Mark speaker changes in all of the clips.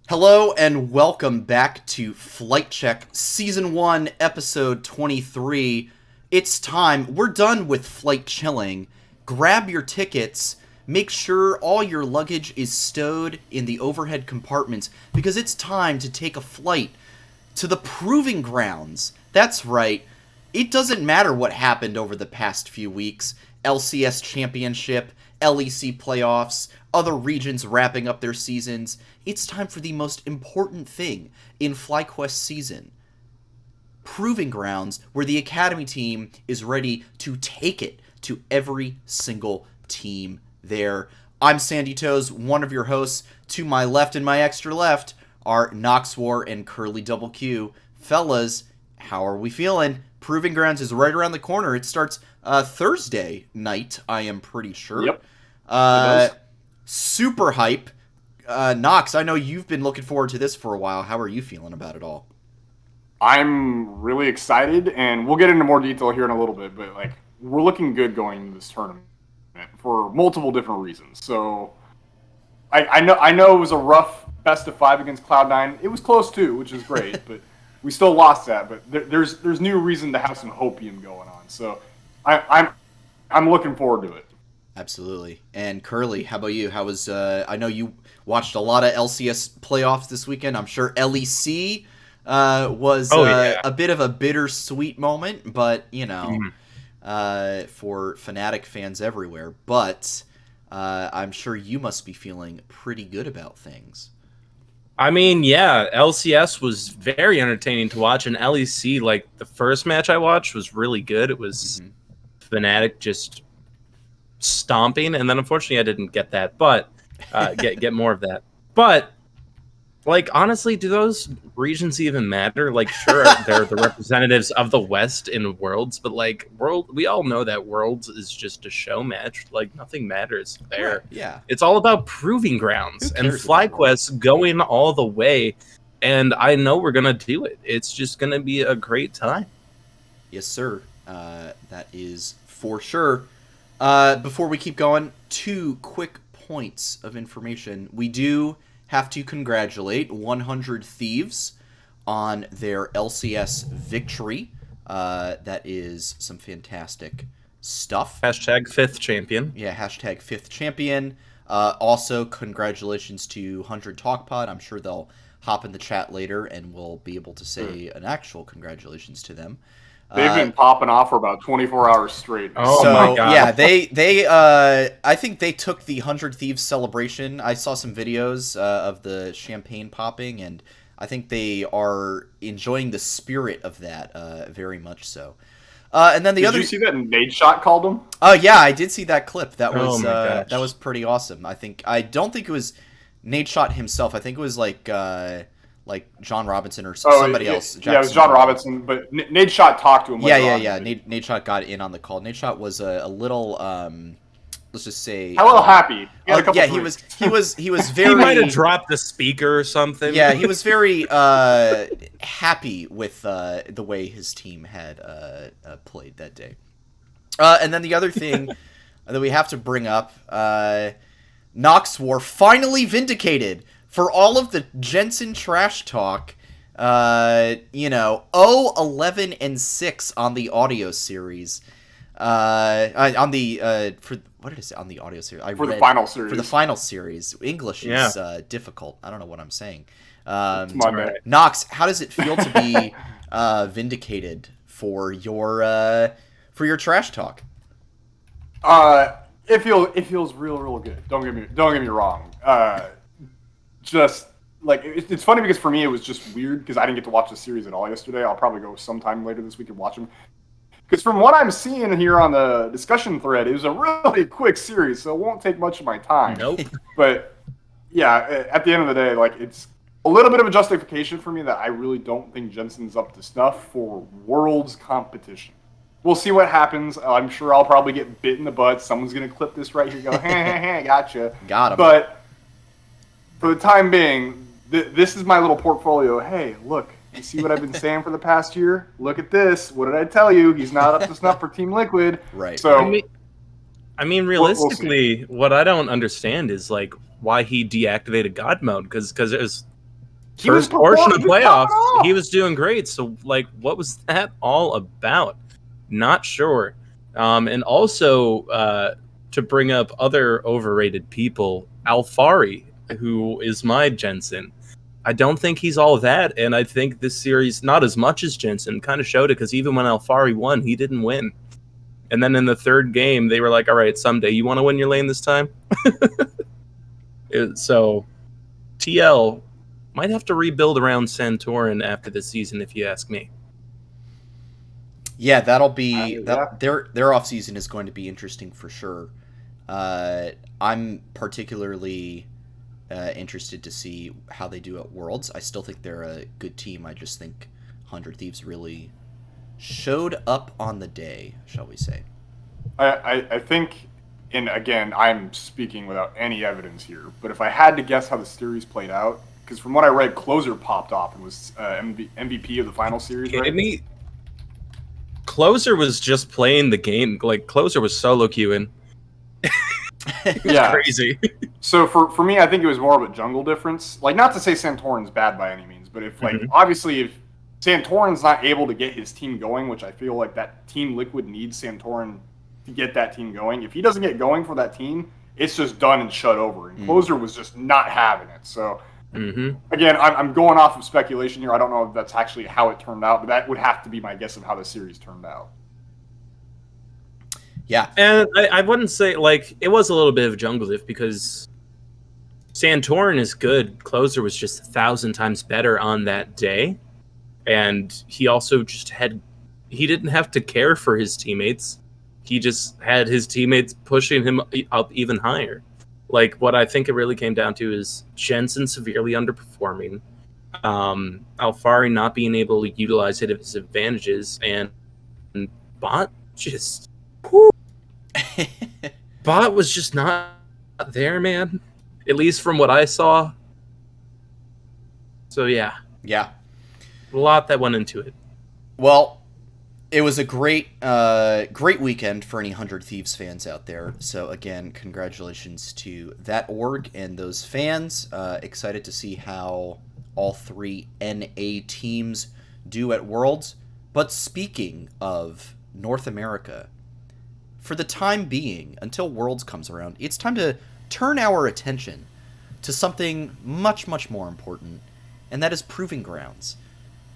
Speaker 1: Hello and welcome back to Flight Check Season 1, Episode 23. It's time. We're done with flight chilling. Grab your tickets. Make sure all your luggage is stowed in the overhead compartments because it's time to take a flight to the Proving Grounds. That's right. It doesn't matter what happened over the past few weeks. LCS Championship, LEC playoffs, other regions wrapping up their seasons. It's time for the most important thing in FlyQuest season. Proving Grounds, where the Academy team is ready to take it to every single team there. I'm Sandy Toes, one of your hosts. To my left and my extra left are Noxwar and Curly Double Q. Fellas, how are we feeling? Proving Grounds is right around the corner. It starts Thursday night, I am pretty sure.
Speaker 2: Yep. It does.
Speaker 1: Super hype. Nox, I know you've been looking forward to this for a while. How are you feeling about it all?
Speaker 2: I'm really excited, and we'll get into more detail here in a little bit, but we're looking good going into this tournament for multiple different reasons. So I know it was a rough best of 5 against Cloud9. It was close too, which is great, but we still lost that. But there's new reason to have some hopium going on. So I'm looking forward to it.
Speaker 1: Absolutely. And Curly, how about you? How was I know you watched a lot of LCS playoffs this weekend. I'm sure LEC was a bit of a bittersweet moment, but for Fnatic fans everywhere. But I'm sure you must be feeling pretty good about things.
Speaker 3: I mean, yeah, LCS was very entertaining to watch, and LEC, like the first match I watched, was really good. It was Fnatic just stomping, and then unfortunately I didn't get that, but get more of that. But honestly, do those regions even matter? Sure, they're the representatives of the West in Worlds, but we all know that Worlds is just a show match. Nothing matters there.
Speaker 1: Right, yeah,
Speaker 3: it's all about Proving Grounds and FlyQuest going all the way, and I know we're gonna do it. It's just gonna be a great time.
Speaker 1: Yes, sir. That is for sure. Before we keep going, 2 quick points of information. We do have to congratulate 100 Thieves on their LCS victory. That is some fantastic stuff.
Speaker 3: Hashtag 5th champion.
Speaker 1: Yeah, hashtag 5th champion. Also, congratulations to 100 TalkPod. I'm sure they'll hop in the chat later and we'll be able to say an actual congratulations to them.
Speaker 2: They've been popping off for about 24 hours straight.
Speaker 3: Oh my god!
Speaker 1: Yeah, they I think they took the 100 Thieves celebration. I saw some videos of the champagne popping, and I think they are enjoying the spirit of that very much so. And then
Speaker 2: Did you see that Nadeshot called them?
Speaker 1: Oh yeah, I did see that clip. That was
Speaker 3: that
Speaker 1: was pretty awesome. I don't think it was Nadeshot himself. I think it was like John Robinson or somebody else.
Speaker 2: Yeah, it was John Robinson, but Nadeshot talked to him.
Speaker 1: Yeah. Nadeshot got in on the call. Nadeshot was a little, let's just say,
Speaker 2: a little happy. He
Speaker 1: was very.
Speaker 3: He might have dropped the speaker or something.
Speaker 1: Yeah, he was very happy with the way his team had played that day. And then the other thing that we have to bring up, Noxwar finally vindicated. For all of the Jensen trash talk, 11-6 on the audio series. On the for what did I say on the audio series?
Speaker 2: The final series.
Speaker 1: For the final series, English is difficult. I don't know what I'm saying.
Speaker 2: It's my bad.
Speaker 1: Nox, how does it feel to be vindicated for your trash talk?
Speaker 2: It feels real good. Don't get me wrong. Just it's funny because for me it was just weird because I didn't get to watch the series at all yesterday. I'll probably go sometime later this week and watch them. Because from what I'm seeing here on the discussion thread, it was a really quick series, so it won't take much of my time.
Speaker 3: Nope.
Speaker 2: But yeah, at the end of the day, it's a little bit of a justification for me that I really don't think Jensen's up to snuff for Worlds competition. We'll see what happens. I'm sure I'll probably get bit in the butt. Someone's gonna clip this right here. Go, gotcha.
Speaker 1: Got him.
Speaker 2: But for the time being, this is my little portfolio. Hey, look, you see what I've been saying for the past year? Look at this. What did I tell you? He's not up to snuff for Team Liquid.
Speaker 1: Right.
Speaker 2: So,
Speaker 3: I mean, realistically, what I don't understand is why he deactivated God mode because it was First portion of
Speaker 2: he was popping
Speaker 3: playoffs,
Speaker 2: off.
Speaker 3: he was doing great. So, like, what was that all about? Not sure. And also, to bring up other overrated people, Alfari, who is my Jensen. I don't think he's all that, and I think this series, not as much as Jensen, kind of showed it, because even when Alfari won, he didn't win. And then in the third game, they were like, all right, someday, you want to win your lane this time? So, TL might have to rebuild around Santorin after this season, if you ask me.
Speaker 1: Yeah, that'll be
Speaker 2: yeah.
Speaker 1: their off season is going to be interesting for sure. I'm particularly interested to see how they do at Worlds. I still think they're a good team. I just think 100 Thieves really showed up on the day, shall we say.
Speaker 2: I think, and again, I'm speaking without any evidence here, but if I had to guess how the series played out, because from what I read, Closer popped off and was MVP of the final series, right?
Speaker 3: Me, Closer was just playing the game. Like, Closer was solo queuing.
Speaker 2: Yeah.
Speaker 3: Crazy.
Speaker 2: So for me, I think it was more of a jungle difference. Like, not to say Santorin's bad by any means, but if, like, obviously if Santorin's not able to get his team going, which I feel like that Team Liquid needs Santorin to get that team going. If he doesn't get going for that team, it's just done and shut over. And Closer was just not having it. So, again, I'm going off of speculation here. I don't know if that's actually how it turned out, but that would have to be my guess of how the series turned out.
Speaker 1: Yeah.
Speaker 3: And I wouldn't say, like, it was a little bit of a jungle diff because Santorin is good. Closer was just 1,000 times better on that day. And he also just he didn't have to care for his teammates. He just had his teammates pushing him up even higher. Like, what I think it really came down to is Jensen severely underperforming, Alfari not being able to utilize his advantages, and Bot just... Bot was just not there, man. At least from what I saw. So, yeah.
Speaker 1: Yeah.
Speaker 3: A lot that went into it.
Speaker 1: Well, it was a great weekend for any 100 Thieves fans out there. So again, congratulations to that org and those fans. Excited to see how all three NA teams do at Worlds. But speaking of North America, for the time being, until Worlds comes around, it's time to turn our attention to something much, much more important, and that is Proving Grounds.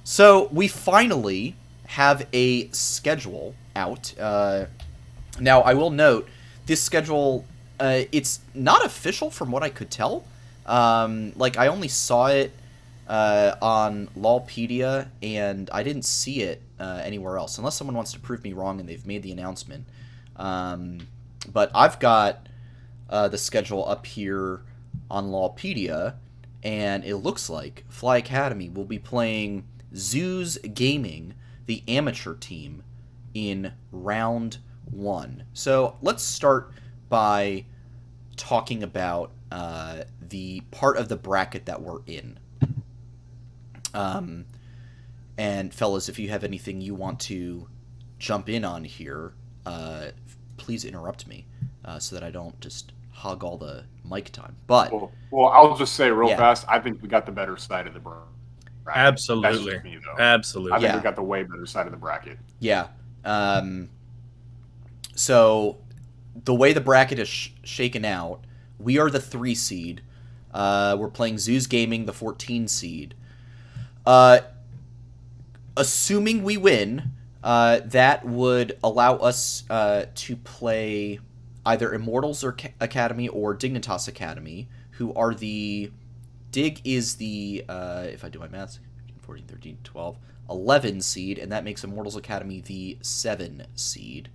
Speaker 1: So we finally have a schedule out. Now, I will note, this schedule, it's not official from what I could tell. Like, I only saw it on LOLpedia, and I didn't see it anywhere else, unless someone wants to prove me wrong and they've made the announcement. But I've got the schedule up here on LOLpedia, and it looks like Fly Academy will be playing Zeus Gaming, the amateur team, in round 1. So let's start by talking about the part of the bracket that we're in. And fellas, if you have anything you want to jump in on here, please interrupt me so that I don't just hog all the mic time. But
Speaker 2: well, I'll just say real fast, I think we got the better side of the bracket.
Speaker 3: Absolutely.
Speaker 2: That's just me, though.
Speaker 3: Absolutely.
Speaker 2: I think we got the way better side of the bracket.
Speaker 1: Yeah. So the way the bracket is shaken out, we are the 3 seed. We're playing Zeus Gaming, the 14 seed. Assuming we win, that would allow us to play either Immortals Academy or Dignitas Academy, who are the... Dig is the, if I do my math, 14, 13, 12, 11 seed, and that makes Immortals Academy the 7 seed.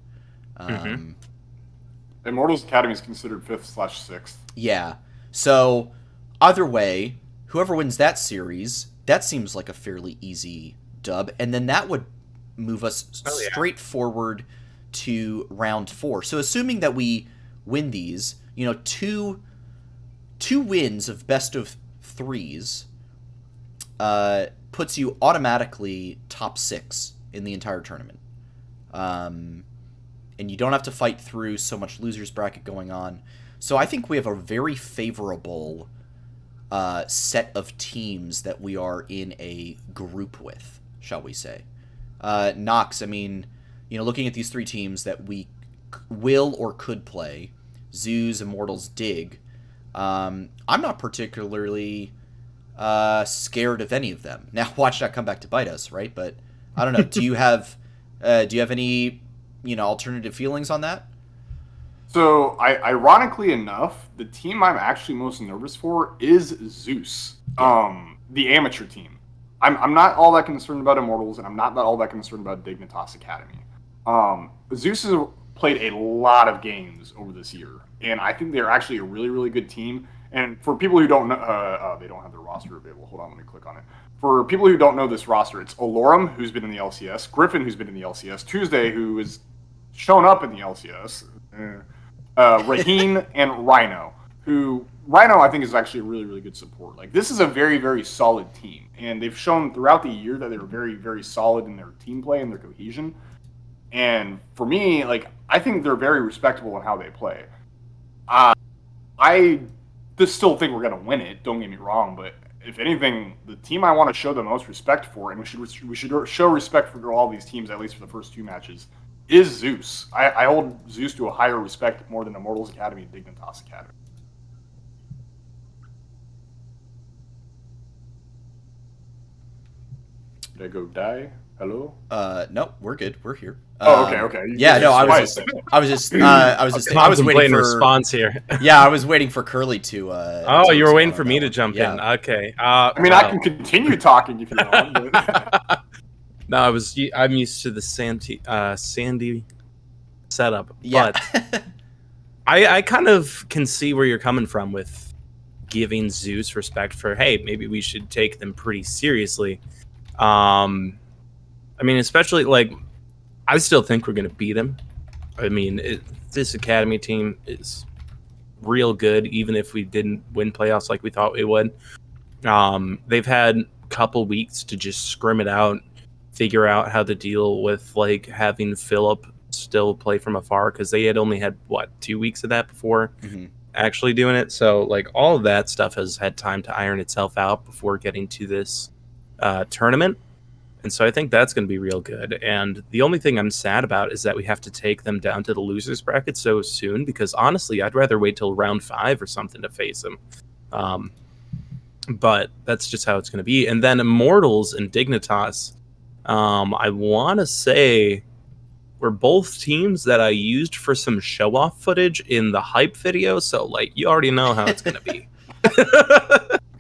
Speaker 2: Immortals Academy is considered 5th/6th.
Speaker 1: Yeah. So, either way, whoever wins that series, that seems like a fairly easy dub, and then that would move us straight forward to round 4. So, assuming that we win these, you know, two wins of best of 3s puts you automatically top 6 in the entire tournament. And you don't have to fight through so much losers bracket going on. So I think we have a very favorable set of teams that we are in a group with, shall we say. Knox, I mean, looking at these 3 teams that we will or could play, Zeus, Immortals, Dig, I'm not particularly scared of any of them. Now, watch that come back to bite us, right? But I don't know. Do you have any alternative feelings on that?
Speaker 2: So, ironically enough, the team I'm actually most nervous for is Zeus, the amateur team. I'm not all that concerned about Immortals, and I'm not all that concerned about Dignitas Academy. Zeus has played a lot of games over this year, and I think they're actually a really, really good team. And for people who don't know, they don't have their roster available. Hold on, let me click on it. For people who don't know this roster, it's Olorum, who's been in the LCS, Griffin, who's been in the LCS, Tuesday, who has shown up in the LCS, Raheen, and Rhino, Rhino, I think, is actually a really, really good support. Like, this is a very, very solid team, and they've shown throughout the year that they're very, very solid in their team play and their cohesion. And for me, like, I think they're very respectable in how they play. I just still think we're going to win it, don't get me wrong, but if anything, the team I want to show the most respect for, and we should show respect for all these teams, at least for the first 2 matches, is Zeus. I hold Zeus to a higher respect more than Immortals Academy and Dignitas Academy. Did I go die? Hello?
Speaker 1: No, we're good. We're here.
Speaker 2: Okay.
Speaker 1: Yeah, no, I was just waiting for
Speaker 3: response here.
Speaker 1: Yeah, I was waiting for Curly to.
Speaker 3: You were waiting for me to jump in. Okay.
Speaker 2: I can continue talking if you want. But...
Speaker 3: No, I'm used to the Sandy setup,
Speaker 1: yeah.
Speaker 3: But I kind of can see where you're coming from with giving Zeus respect for, hey, maybe we should take them pretty seriously. I mean, especially, like, I still think we're going to beat them. I mean, this Academy team is real good, even if we didn't win playoffs like we thought we would. They've had a couple weeks to just scrim it out, figure out how to deal with, like, having Philip still play from afar, because they had only had, 2 weeks of that before actually doing it. So, like, all of that stuff has had time to iron itself out before getting to this tournament. And so I think that's going to be real good. And the only thing I'm sad about is that we have to take them down to the losers bracket so soon, because honestly, I'd rather wait till round 5 or something to face them. But that's just how it's going to be. And then Immortals and Dignitas, I want to say were both teams that I used for some show-off footage in the hype video. So, like, you already know how it's going to be.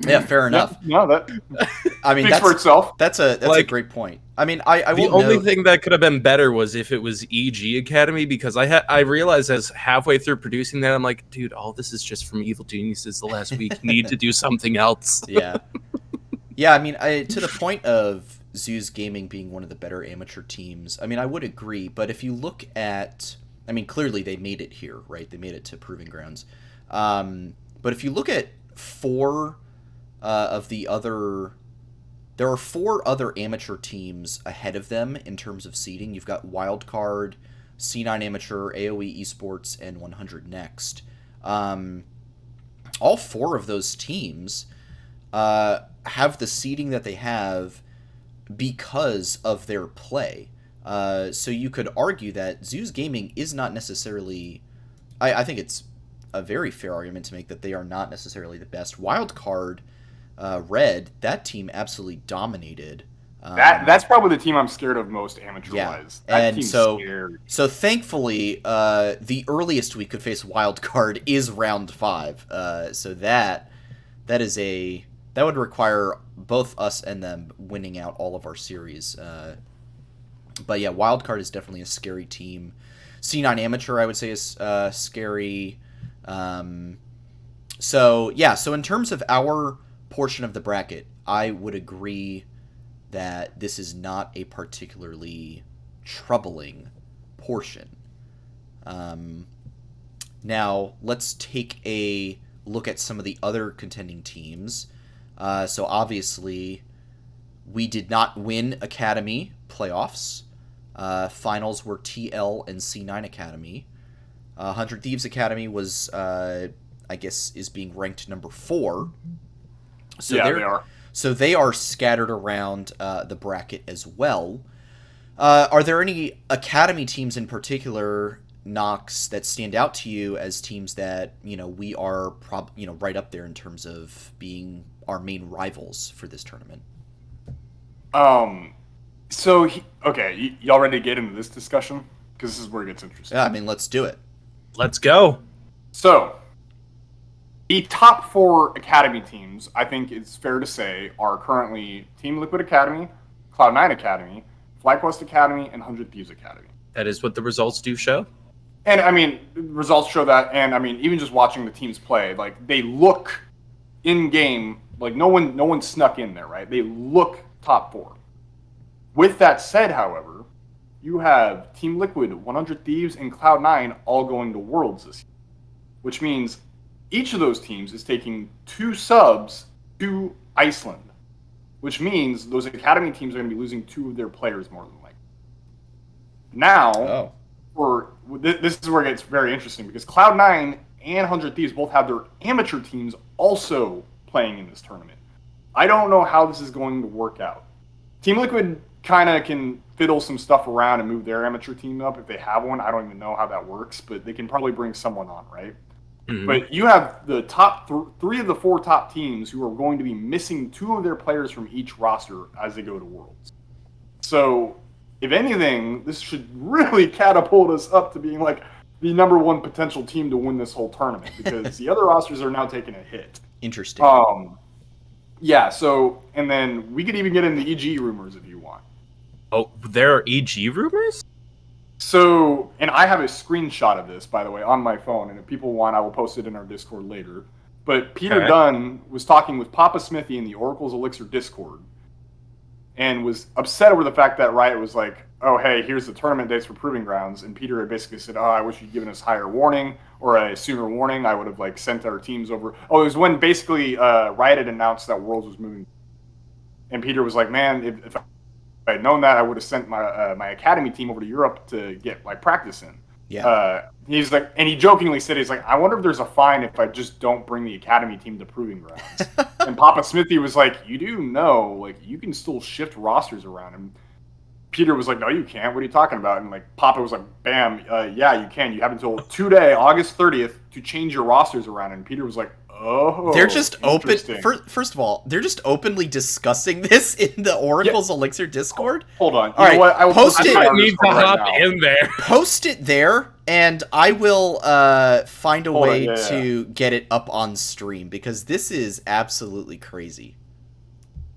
Speaker 1: Yeah, fair enough.
Speaker 2: No, that
Speaker 1: speaks
Speaker 2: for itself.
Speaker 1: That's a great point. I mean, I
Speaker 3: the only thing that could have been better was if it was EG Academy, because I realized as halfway through producing that, I'm like, dude, all this is just from Evil Geniuses the last week. Need to do something else.
Speaker 1: Yeah. I mean, to the point of Zeus Gaming being one of the better amateur teams, I mean, I would agree. But if you look at, I mean, clearly they made it here, right? They made it to Proving Grounds. But if you look at 4 of the other, there are 4 other amateur teams ahead of them in terms of seeding. You've got Wildcard, C9 Amateur, AOE Esports, and 100 Next. All 4 of those teams have the seeding that they have because of their play. So you could argue that Zeus Gaming is not necessarily... I think it's a very fair argument to make that they are not necessarily the best. Wildcard, Red, that team absolutely dominated.
Speaker 2: That's probably the team I'm scared of most amateur-wise.
Speaker 1: Yeah.
Speaker 2: That team's scary.
Speaker 1: So thankfully, the earliest we could face Wildcard is round 5. So that would require both us and them winning out all of our series. But yeah, Wildcard is definitely a scary team. C9 Amateur, I would say, is scary. So in terms of our portion of the bracket, I would agree that this is not a particularly troubling portion. Now, let's take a look at some of the other contending teams. So obviously, we did not win Academy playoffs. Finals were TL and C9 Academy. 100 Thieves Academy was, I guess, is being ranked number 4. So
Speaker 2: yeah, they are.
Speaker 1: So they are scattered around the bracket as well. Are there any academy teams in particular, Knox, that stand out to you as teams that we are right up there in terms of being our main rivals for this tournament?
Speaker 2: Okay, y'all ready to get into this discussion? Because this is where it gets interesting.
Speaker 1: Yeah, I mean, let's do it.
Speaker 3: Let's go.
Speaker 2: So, the top 4 Academy teams, I think it's fair to say, are currently Team Liquid Academy, Cloud9 Academy, FlyQuest Academy, and 100 Thieves Academy.
Speaker 3: That is what the results do show.
Speaker 2: And, I mean, results show that, and, I mean, even just watching the teams play, like, they look in-game, like, no one snuck in there, right? They look top 4. With that said, however, you have Team Liquid, 100 Thieves, and Cloud9 all going to Worlds this year, which means each of those teams is taking 2 subs to Iceland, which means those Academy teams are going to be losing 2 of their players more than likely. Now, this is where it gets very interesting, because Cloud9 and 100 Thieves both have their amateur teams also playing in this tournament. I don't know how this is going to work out. Team Liquid kind of can fiddle some stuff around and move their amateur team up if they have one. I don't even know how that works, but they can probably bring someone on, right? Mm-hmm. But you have the top 3 of the 4 top teams who are going to be missing 2 of their players from each roster as they go to Worlds. So, if anything, this should really catapult us up to being like the number 1 potential team to win this whole tournament, because the other rosters are now taking a hit.
Speaker 1: Interesting.
Speaker 2: Yeah, so, and then we could even get into EG rumors if you want.
Speaker 3: Oh, there are EG rumors?
Speaker 2: So, and I have a screenshot of this, by the way, on my phone, and if people want, I will post it in our Discord later. But Peter Dunn was talking with Papa Smithy in the Oracle's Elixir Discord, and was upset over the fact that Riot was like, oh, hey, here's the tournament dates for Proving Grounds, and Peter had basically said, oh, I wish you'd given us higher warning, or a sooner warning. I would have, like, sent our teams over. Oh, it was when basically Riot had announced that Worlds was moving. And Peter was like, man, if I had known that, I would have sent my Academy team over to Europe to get, like, practice in.
Speaker 1: Yeah.
Speaker 2: He's like, and he jokingly said, he's like, I wonder if there's a fine if I just don't bring the Academy team to Proving Grounds. And Papa Smithy was like, you do know, like, you can still shift rosters around. And Peter was like, no, you can't. What are you talking about? And, like, Papa was like, bam, yeah, you can. You have until today, August 30th, to change your rosters around. And Peter was like, oh,
Speaker 1: they're just open. First of all, they're just openly discussing this in the Oracle's Elixir Discord.
Speaker 2: Hold on.
Speaker 1: All right,
Speaker 2: what? I will
Speaker 1: post it.
Speaker 3: I need to hop in there.
Speaker 1: Post it there, and I will find a way to get it up on stream, because this is absolutely crazy.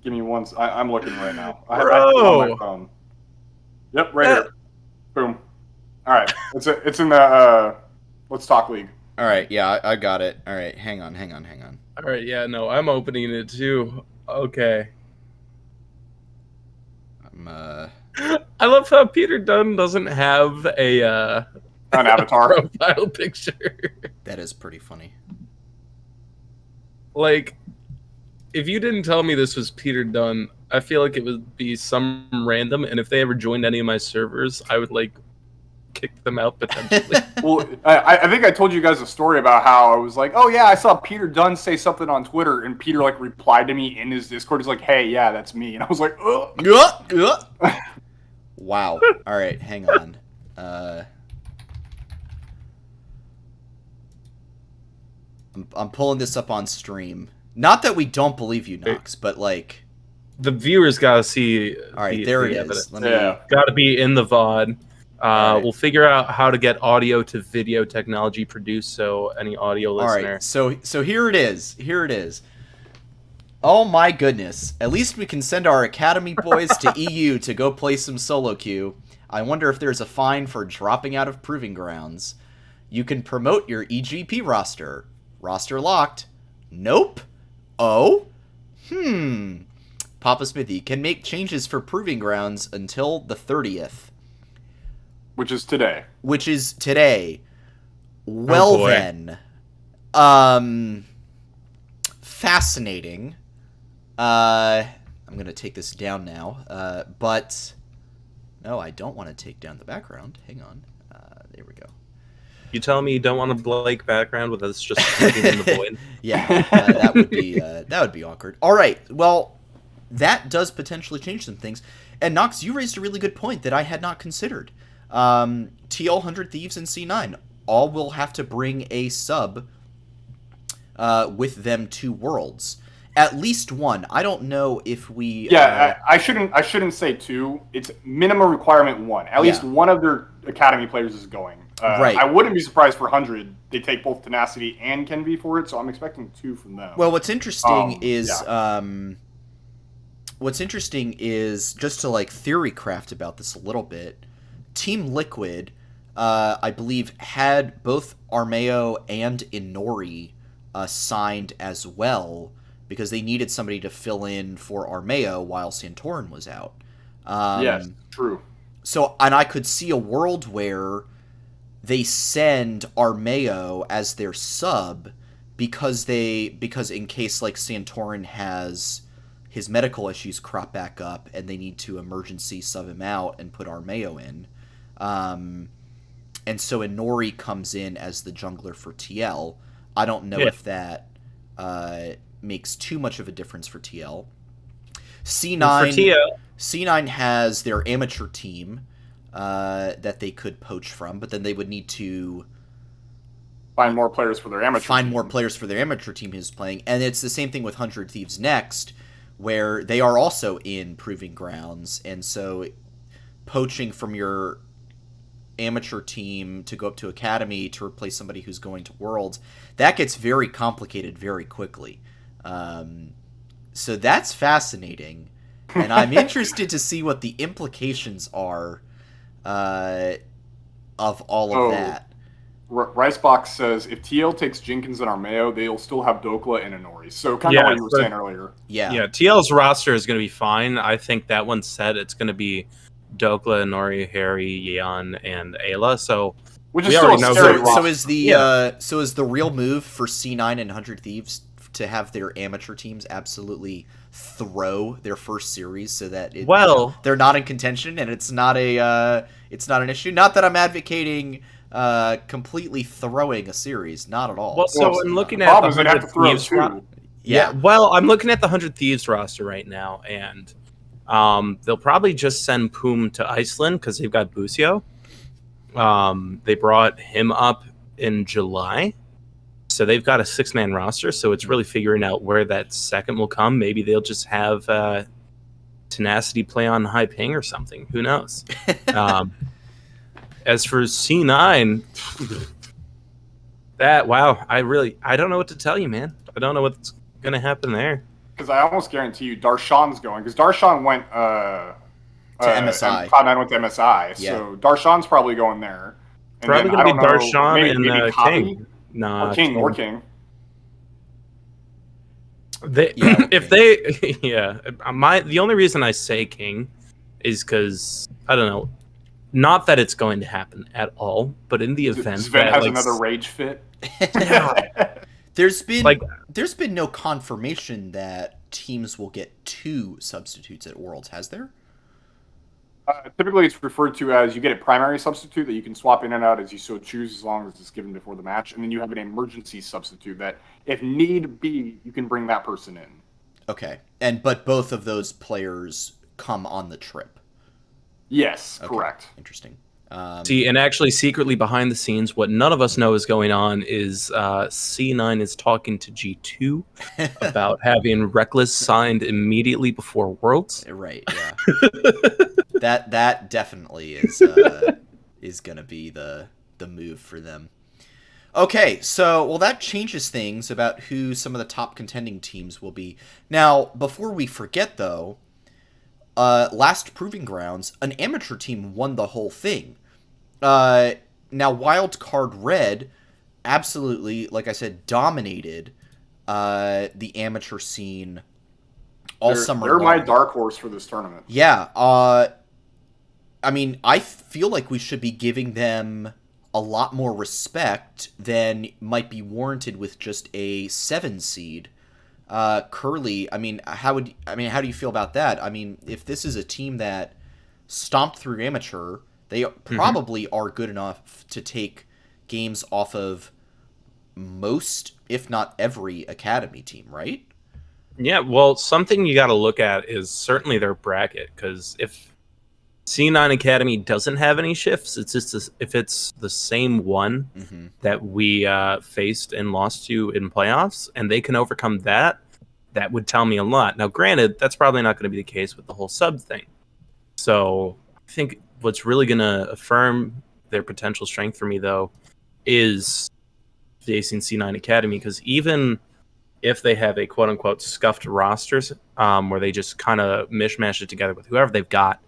Speaker 2: Give me one. I'm looking right now. I
Speaker 3: Bro.
Speaker 2: have it on my phone. Yep, right here. Boom. All right. It's in the Let's Talk League.
Speaker 1: All right, yeah, I got it. All right, hang on.
Speaker 3: All right, yeah, no, I'm opening it too. Okay. I love how Peter Dunn doesn't have an
Speaker 2: avatar
Speaker 3: profile picture.
Speaker 1: That is pretty funny.
Speaker 3: Like, if you didn't tell me this was Peter Dunn, I feel like it would be some random, and if they ever joined any of my servers, I would, like, kick them out potentially.
Speaker 2: Well, I think I told you guys a story about how I was like, oh yeah, I saw Peter Dunn say something on Twitter, and Peter, like, replied to me in his Discord. He's like, hey, yeah, that's me. And I was like, ugh.
Speaker 1: Wow. All right, hang on. I'm pulling this up on stream. Not that we don't believe you, Knox, but, like,
Speaker 3: the viewers gotta see.
Speaker 1: All right, there it is.
Speaker 3: Gotta be in the VOD. Right. We'll figure out how to get audio to video technology produced, so any audio listener.
Speaker 1: All right, so here it is. Oh my goodness. At least we can send our Academy boys to EU to go play some solo queue. I wonder if there's a fine for dropping out of Proving Grounds. You can promote your EGP roster. Roster locked. Nope. Oh? Papa Smithy can make changes for Proving Grounds until the 30th.
Speaker 2: Which is today.
Speaker 1: Well, then. Fascinating. I'm going to take this down now. But no, I don't want to take down the background. Hang on. There we go.
Speaker 3: You telling me you don't want a Blake background with us just floating in the void?
Speaker 1: Yeah, that would be awkward. All right, well, that does potentially change some things. And Nox, you raised a really good point that I had not considered. TL 100 Thieves and C9 all will have to bring a sub with them to Worlds. At least one. I don't know if we.
Speaker 2: Yeah, I shouldn't say two. It's minimum requirement one. At least one of their academy players is going.
Speaker 1: Right.
Speaker 2: I wouldn't be surprised for 100 they take both Tenacity and Kenvi for it. So I'm expecting two from them.
Speaker 1: Well, what's interesting is just to like theory craft about this a little bit. Team Liquid, I believe, had both Armeo and Inori signed as well, because they needed somebody to fill in for Armeo while Santorin was out.
Speaker 2: Yes, true.
Speaker 1: So, and I could see a world where they send Armeo as their sub because in case like Santorin has his medical issues crop back up and they need to emergency sub him out and put Armeo in. And so Inori comes in as the jungler for TL. I don't know if that makes too much of a difference for TL. C9 has their amateur team that they could poach from, but then they would need to
Speaker 2: find more players for their amateur
Speaker 1: team who's playing. And it's the same thing with 100 Thieves Next, where they are also in Proving Grounds, and so poaching from your amateur team to go up to Academy to replace somebody who's going to Worlds, that gets very complicated very quickly. So that's fascinating, and I'm interested to see what the implications are of all of that.
Speaker 2: Ricebox says if TL takes Jenkins and Armeo, they'll still have Dokla and Inori. So kind of what you were saying earlier.
Speaker 1: Yeah.
Speaker 3: TL's roster is going to be fine. I think that one's set. It's going to be Dokla, Inori, Harry, Yan, and Ayla. So
Speaker 2: which is still a scary roster.
Speaker 1: So is the real move for C9 and 100 Thieves to have their amateur teams absolutely throw their first series so that they're not in contention and it's not an issue. Not that I'm advocating completely throwing a series, not at all.
Speaker 3: Well, so I'm looking at the 100 Thieves. Well, I'm looking at the 100 Thieves roster right now, and they'll probably just send Poom to Iceland because they've got Busio. They brought him up in July. So they've got a 6-man roster, so it's really figuring out where that second will come. Maybe they'll just have Tenacity play on high ping or something. Who knows? As for C9, I don't know what to tell you, man. I don't know what's going to happen there.
Speaker 2: Because I almost guarantee you Darshan's going. Because Darshan went
Speaker 1: to MSI.
Speaker 2: Cloud9 went to MSI.
Speaker 1: Yeah.
Speaker 2: So Darshan's probably going there. And
Speaker 3: probably going to be Darshan and King.
Speaker 2: Nah, King.
Speaker 3: The only reason I say King is because I don't know, not that it's going to happen at all, but in the event
Speaker 2: Sven has another rage fit.
Speaker 1: There's been no confirmation that teams will get 2 substitutes at Worlds, has there?
Speaker 2: Typically, it's referred to as you get a primary substitute that you can swap in and out as you so choose, as long as it's given before the match, and then you have an emergency substitute that, if need be, you can bring that person in.
Speaker 1: Okay, but both of those players come on the trip.
Speaker 2: Yes, correct.
Speaker 1: Interesting.
Speaker 3: See, and actually, secretly behind the scenes, what none of us know is going on is C9 is talking to G2 about having Reckless signed immediately before Worlds.
Speaker 1: Right. Yeah. that definitely is going to be the move for them. Okay, so that changes things about who some of the top contending teams will be. Now, before we forget though, last Proving Grounds, an amateur team won the whole thing. Now Wildcard Red absolutely, like I said, dominated the amateur scene all summer long.
Speaker 2: They're my dark horse for this tournament.
Speaker 1: Yeah, I mean, I feel like we should be giving them a lot more respect than might be warranted with just a 7 seed. Curly, how do you feel about that? I mean, if this is a team that stomped through amateur, they probably are good enough to take games off of most, if not every, academy team, right?
Speaker 3: Yeah, well, something you got to look at is certainly their bracket, because if C9 Academy doesn't have any shifts, it's just if it's the same one that we faced and lost to in playoffs, and they can overcome that, that would tell me a lot. Now, granted, that's probably not going to be the case with the whole sub thing. So I think what's really going to affirm their potential strength for me, though, is facing C9 Academy, because even if they have a quote-unquote scuffed rosters where they just kind of mishmash it together with whoever they've got,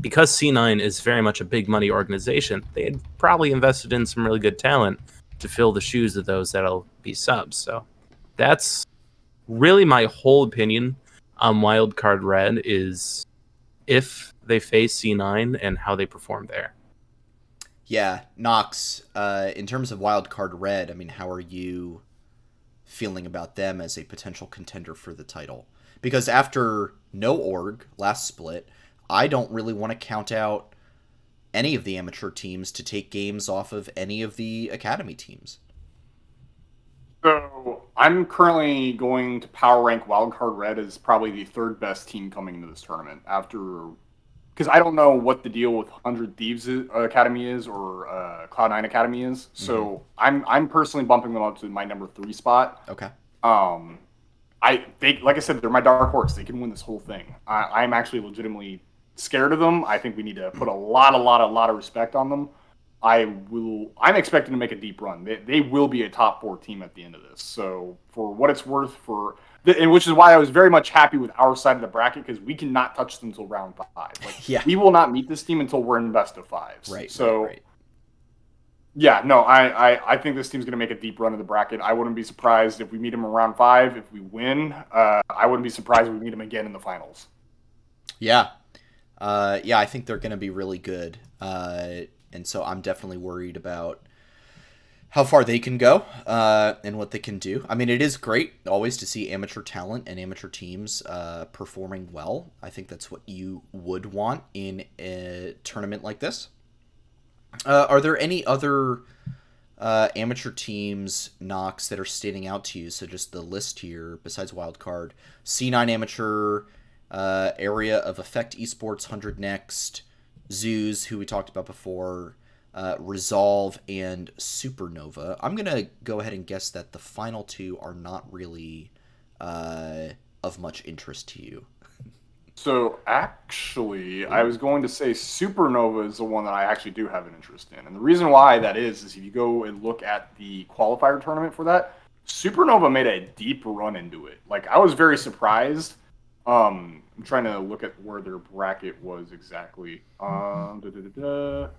Speaker 3: because C9 is very much a big money organization, they had probably invested in some really good talent to fill the shoes of those that'll be subs. So that's really my whole opinion on Wildcard Red, is if they face C9 and how they perform there.
Speaker 1: Yeah, Knox, in terms of Wildcard Red, I mean, how are you feeling about them as a potential contender for the title? Because after no org last split, I don't really want to count out any of the amateur teams to take games off of any of the academy teams.
Speaker 2: So I'm currently going to power rank Wildcard Red as probably the third best team coming into this tournament, after, because I don't know what the deal with 100 Thieves Academy is or Cloud9 Academy is. So I'm personally bumping them up to my number 3 spot.
Speaker 1: Okay.
Speaker 2: They, like I said, they're my dark horse. They can win this whole thing. I'm actually legitimately scared of them. I think we need to put a lot of respect on them. I'm expecting to make a deep run. They will be a top 4 team at the end of this. So for what it's worth, and which is why I was very much happy with our side of the bracket, because we cannot touch them until round 5. Like, we will not meet this team until we're in best of 5s.
Speaker 1: Right.
Speaker 2: So,
Speaker 1: right.
Speaker 2: Yeah, no, I think this team's going to make a deep run of the bracket. I wouldn't be surprised if we meet them in round 5. If we win, I wouldn't be surprised if we meet them again in the finals.
Speaker 1: Yeah. I think they're going to be really good. And so I'm definitely worried about how far they can go and what they can do. I mean, it is great always to see amateur talent and amateur teams performing well. I think that's what you would want in a tournament like this. Are there any other amateur teams, Knox, that are standing out to you? So just the list here, besides Wildcard, C9 Amateur, Area of Effect Esports, 100 Next, Zoos, who we talked about before, Resolve, and Supernova. I'm going to go ahead and guess that the final 2 are not really of much interest to you.
Speaker 2: So, actually, I was going to say Supernova is the one that I actually do have an interest in. And the reason why that is if you go and look at the qualifier tournament for that, Supernova made a deep run into it. Like, I was very surprised. I'm trying to look at where their bracket was exactly. Where'd they go?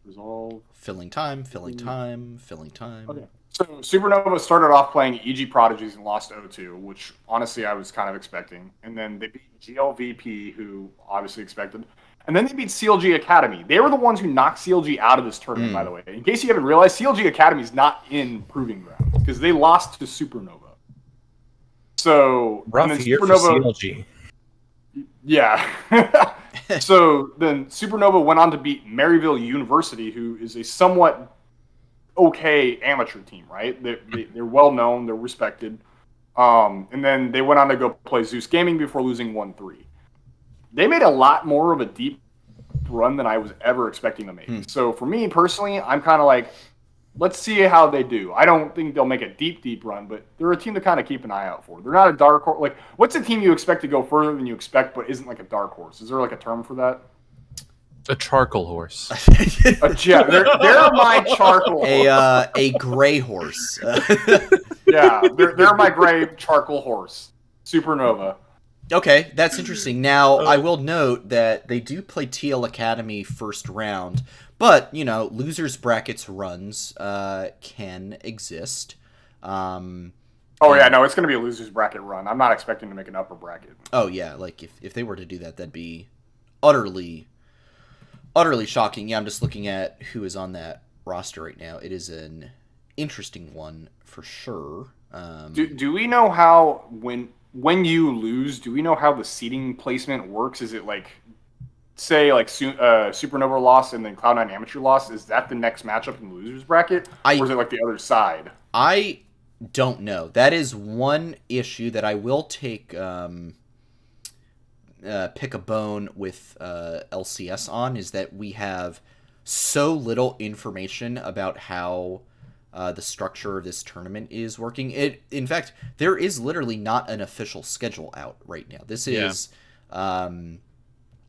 Speaker 2: Resolve.
Speaker 1: Filling time.
Speaker 2: Okay. So Supernova started off playing EG Prodigies and lost 0-2, which honestly I was kind of expecting. And then they beat GLVP, who obviously expected. And then they beat CLG Academy. They were the ones who knocked CLG out of this tournament, by the way. In case you haven't realized, CLG Academy is not in Proving Grounds because they lost to Supernova. So
Speaker 3: rough year for CLG.
Speaker 2: Yeah. So then Supernova went on to beat Maryville University, who is a somewhat okay amateur team, right? They're well known, they're respected. And then they went on to go play Zeus Gaming before losing 1-3. They made a lot more of a deep run than I was ever expecting to make. So for me personally, I'm kind of like, let's see how they do. I don't think they'll make a deep run, but they're a team to kind of keep an eye out for. They're not a dark horse. Like, what's a team you expect to go further than you expect, but isn't like a dark horse? Is there like a term for that?
Speaker 3: A charcoal horse.
Speaker 2: Yeah, they're my charcoal horse.
Speaker 1: A gray horse.
Speaker 2: Yeah, they're my gray charcoal horse. Supernova.
Speaker 1: Okay, that's interesting. Now, I will note that they do play TL Academy first round, but, you know, losers brackets runs can exist.
Speaker 2: Yeah, no, it's going to be a losers bracket run. I'm not expecting to make an upper bracket.
Speaker 1: Oh, yeah, like, if they were to do that, that'd be utterly shocking. Yeah, I'm just looking at who is on that roster right now. It is an interesting one for sure.
Speaker 2: Do we know how, when you lose, do we know how the seating placement works? Is it like say like Supernova lost and then Cloud9 Amateur lost, is that the next matchup in the losers bracket, or is it like the other side?
Speaker 1: I don't know. That is one issue that I will take pick a bone with LCS on, is that we have so little information about how the structure of this tournament is working. In fact, there is literally not an official schedule out right now. This is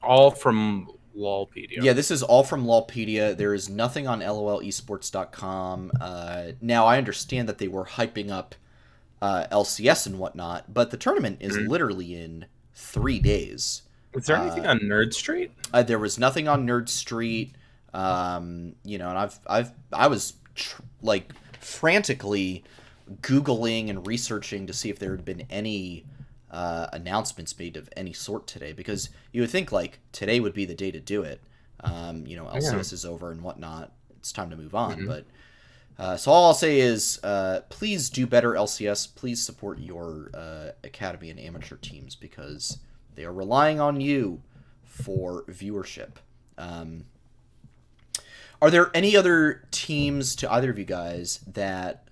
Speaker 3: all from LOLpedia.
Speaker 1: Yeah, this is all from LOLpedia. There is nothing on LOLesports.com. Now, I understand that they were hyping up LCS and whatnot, but the tournament is literally in 3 days.
Speaker 3: Is there anything on Nerd Street?
Speaker 1: There was nothing on Nerd Street. And I was frantically Googling and researching to see if there had been any announcements made of any sort today, because you would think like today would be the day to do it. LCS is over and whatnot. It's time to move on. But so all I'll say is please do better, LCS. Please support your academy and amateur teams, because they are relying on you for viewership. Are there any other teams to either of you guys that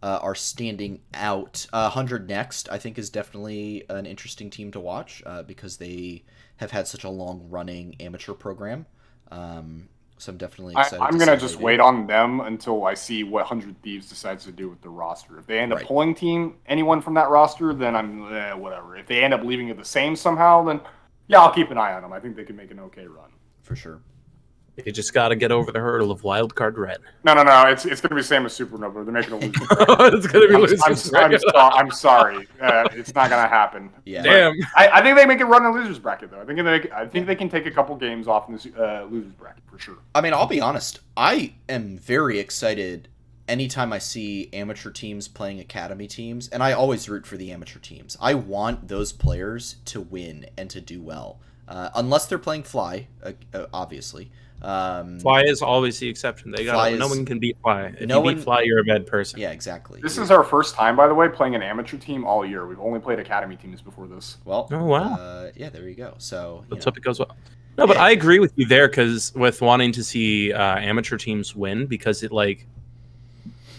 Speaker 1: are standing out? 100 Next, I think, is definitely an interesting team to watch because they have had such a long-running amateur program. So I'm definitely excited.
Speaker 2: I'm going to just wait on them until I see what 100 Thieves decides to do with the roster. If they end up pulling anyone from that roster, then I'm whatever. If they end up leaving it the same somehow, then yeah, I'll keep an eye on them. I think they can make an okay run.
Speaker 1: For sure.
Speaker 3: You just got to get over the hurdle of Wildcard Red.
Speaker 2: No. It's going to be the same as Supernova. They're making a loser.
Speaker 3: It's going to be losers.
Speaker 2: I'm sorry. It's not going to happen.
Speaker 1: Yeah.
Speaker 3: Damn.
Speaker 2: I think they make it run in the losers bracket, though. I think they can take a couple games off in the losers bracket for sure.
Speaker 1: I mean, I'll be honest. I am very excited anytime I see amateur teams playing academy teams, and I always root for the amateur teams. I want those players to win and to do well, unless they're playing Fly, obviously.
Speaker 3: Fly is always the exception. No one can beat Fly. If you beat Fly, you're a bad person.
Speaker 1: Yeah, exactly.
Speaker 2: This is our first time, by the way, playing an amateur team all year. We've only played academy teams before this.
Speaker 1: Well,
Speaker 3: oh wow.
Speaker 1: Yeah, there you go. So
Speaker 3: let's hope it goes well. No, but I agree with you there, because with wanting to see amateur teams win, because it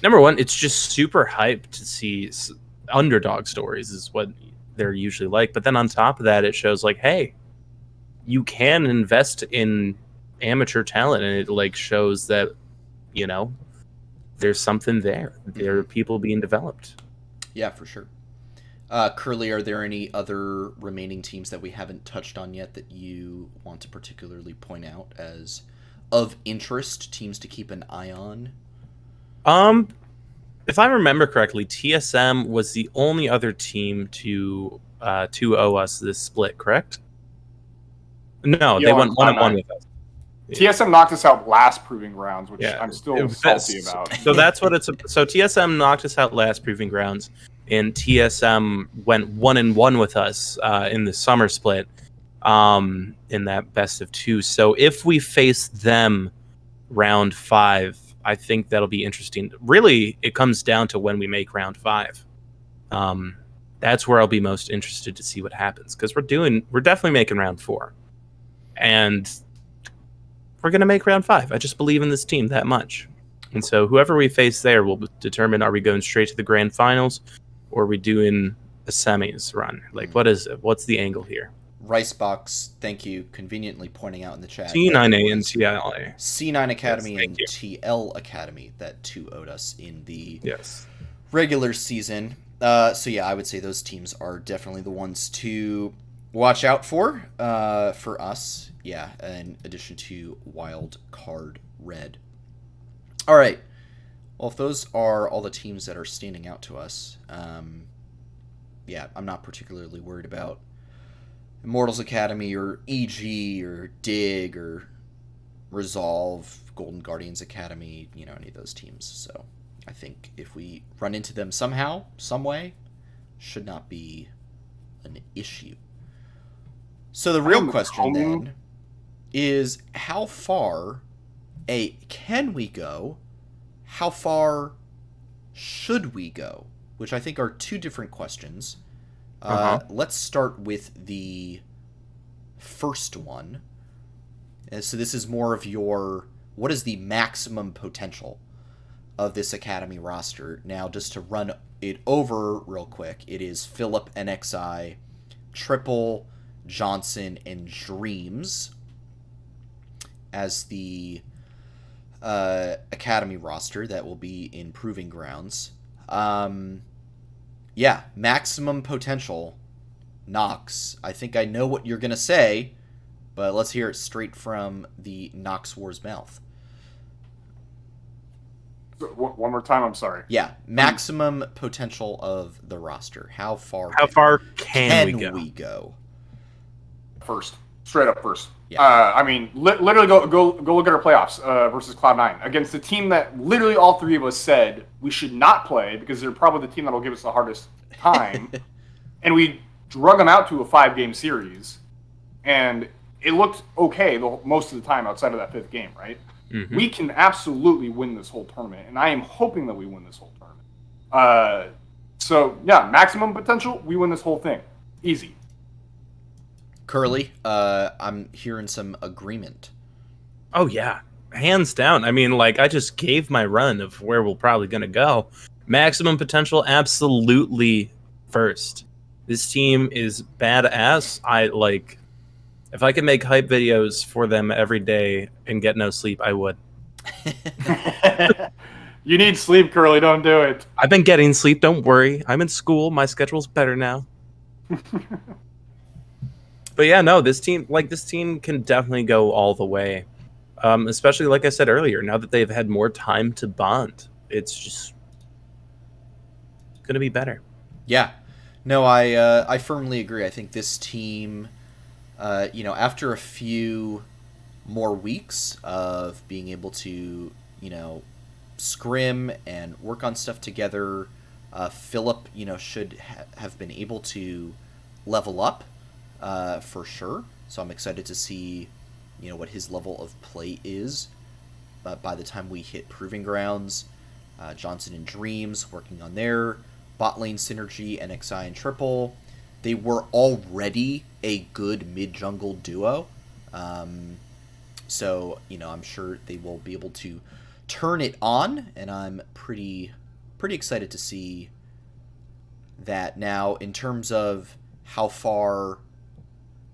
Speaker 3: number one, it's just super hyped to see underdog stories is what they're usually like. But then on top of that, it shows hey, you can invest in amateur talent, and it shows that there's something there. There are people being developed.
Speaker 1: Yeah, for sure. Curly, are there any other remaining teams that we haven't touched on yet that you want to particularly point out as of interest, teams to keep an eye on?
Speaker 3: If I remember correctly, TSM was the only other team to owe us this split, correct? No, they went 1-1 with us.
Speaker 2: TSM knocked us out last proving grounds, which I'm still salty about.
Speaker 3: So that's what it's. So TSM knocked us out last proving grounds, and TSM went 1-1 with us in the summer split, in that best of 2. So if we face them round 5, I think that'll be interesting. Really, it comes down to when we make round 5. That's where I'll be most interested to see what happens, because we're definitely making round 4, and we're going to make round 5. I just believe in this team that much. And so whoever we face there will determine, are we going straight to the grand finals, or are we doing a semis run? What is it? What's the angle here?
Speaker 1: Ricebox, thank you, conveniently pointing out in the chat.
Speaker 3: C9A and TLA.
Speaker 1: C9 Academy and TL Academy that too owed us in the
Speaker 3: Yes.
Speaker 1: regular season. So yeah, I would say those teams are definitely the ones to watch out for us. Yeah, in addition to Wild Card Red. All right. Well, if those are all the teams that are standing out to us, yeah, I'm not particularly worried about Immortals Academy or EG or Dig or Resolve, Golden Guardians Academy, any of those teams. So I think if we run into them somehow, some way, should not be an issue. So the real question then is, how far can we go? How far should we go? Which I think are two different questions. Let's start with the first one. And so this is more of your, what is the maximum potential of this academy roster? Now, just to run it over real quick, it is Philip, NXI, Triple, Johnson, and Dreams as the academy roster that will be in Proving Grounds. Yeah, maximum potential. Nox, I think I know what you're going to say, but let's hear it straight from the Nox War's mouth.
Speaker 2: One more time, I'm sorry.
Speaker 1: Yeah, maximum potential of the roster. How far
Speaker 3: can
Speaker 1: we go?
Speaker 2: First. Straight up first.
Speaker 1: Yeah.
Speaker 2: I mean, literally go look at our playoffs versus Cloud9 against the team that literally all three of us said we should not play because they're probably the team that will give us the hardest time. And we drug them out to a 5-game series, and it looked okay most of the time outside of that 5th game, right? Mm-hmm. We can absolutely win this whole tournament, and I am hoping that we win this whole tournament. So, yeah, maximum potential, we win this whole thing. Easy.
Speaker 1: Curly, I'm hearing some agreement.
Speaker 3: Oh, yeah. Hands down. I mean, like, I just gave my run of where we're probably going to go. Maximum potential, absolutely first. This team is badass. If I could make hype videos for them every day and get no sleep, I would.
Speaker 2: You need sleep, Curly. Don't do it.
Speaker 3: I've been getting sleep. Don't worry. I'm in school. My schedule's better now. But yeah, no, this team can definitely go all the way. Especially, like I said earlier, now that they've had more time to bond, it's just going to be better.
Speaker 1: Yeah. No, I firmly agree. I think this team, after a few more weeks of being able to, scrim and work on stuff together, Philip, should have been able to level up for sure. So I'm excited to see, what his level of play is. But by the time we hit Proving Grounds, Johnson and Dreams working on their bot lane synergy, NXI and Triple. They were already a good mid-jungle duo. So, I'm sure they will be able to turn it on, and I'm pretty excited to see that. Now, in terms of how far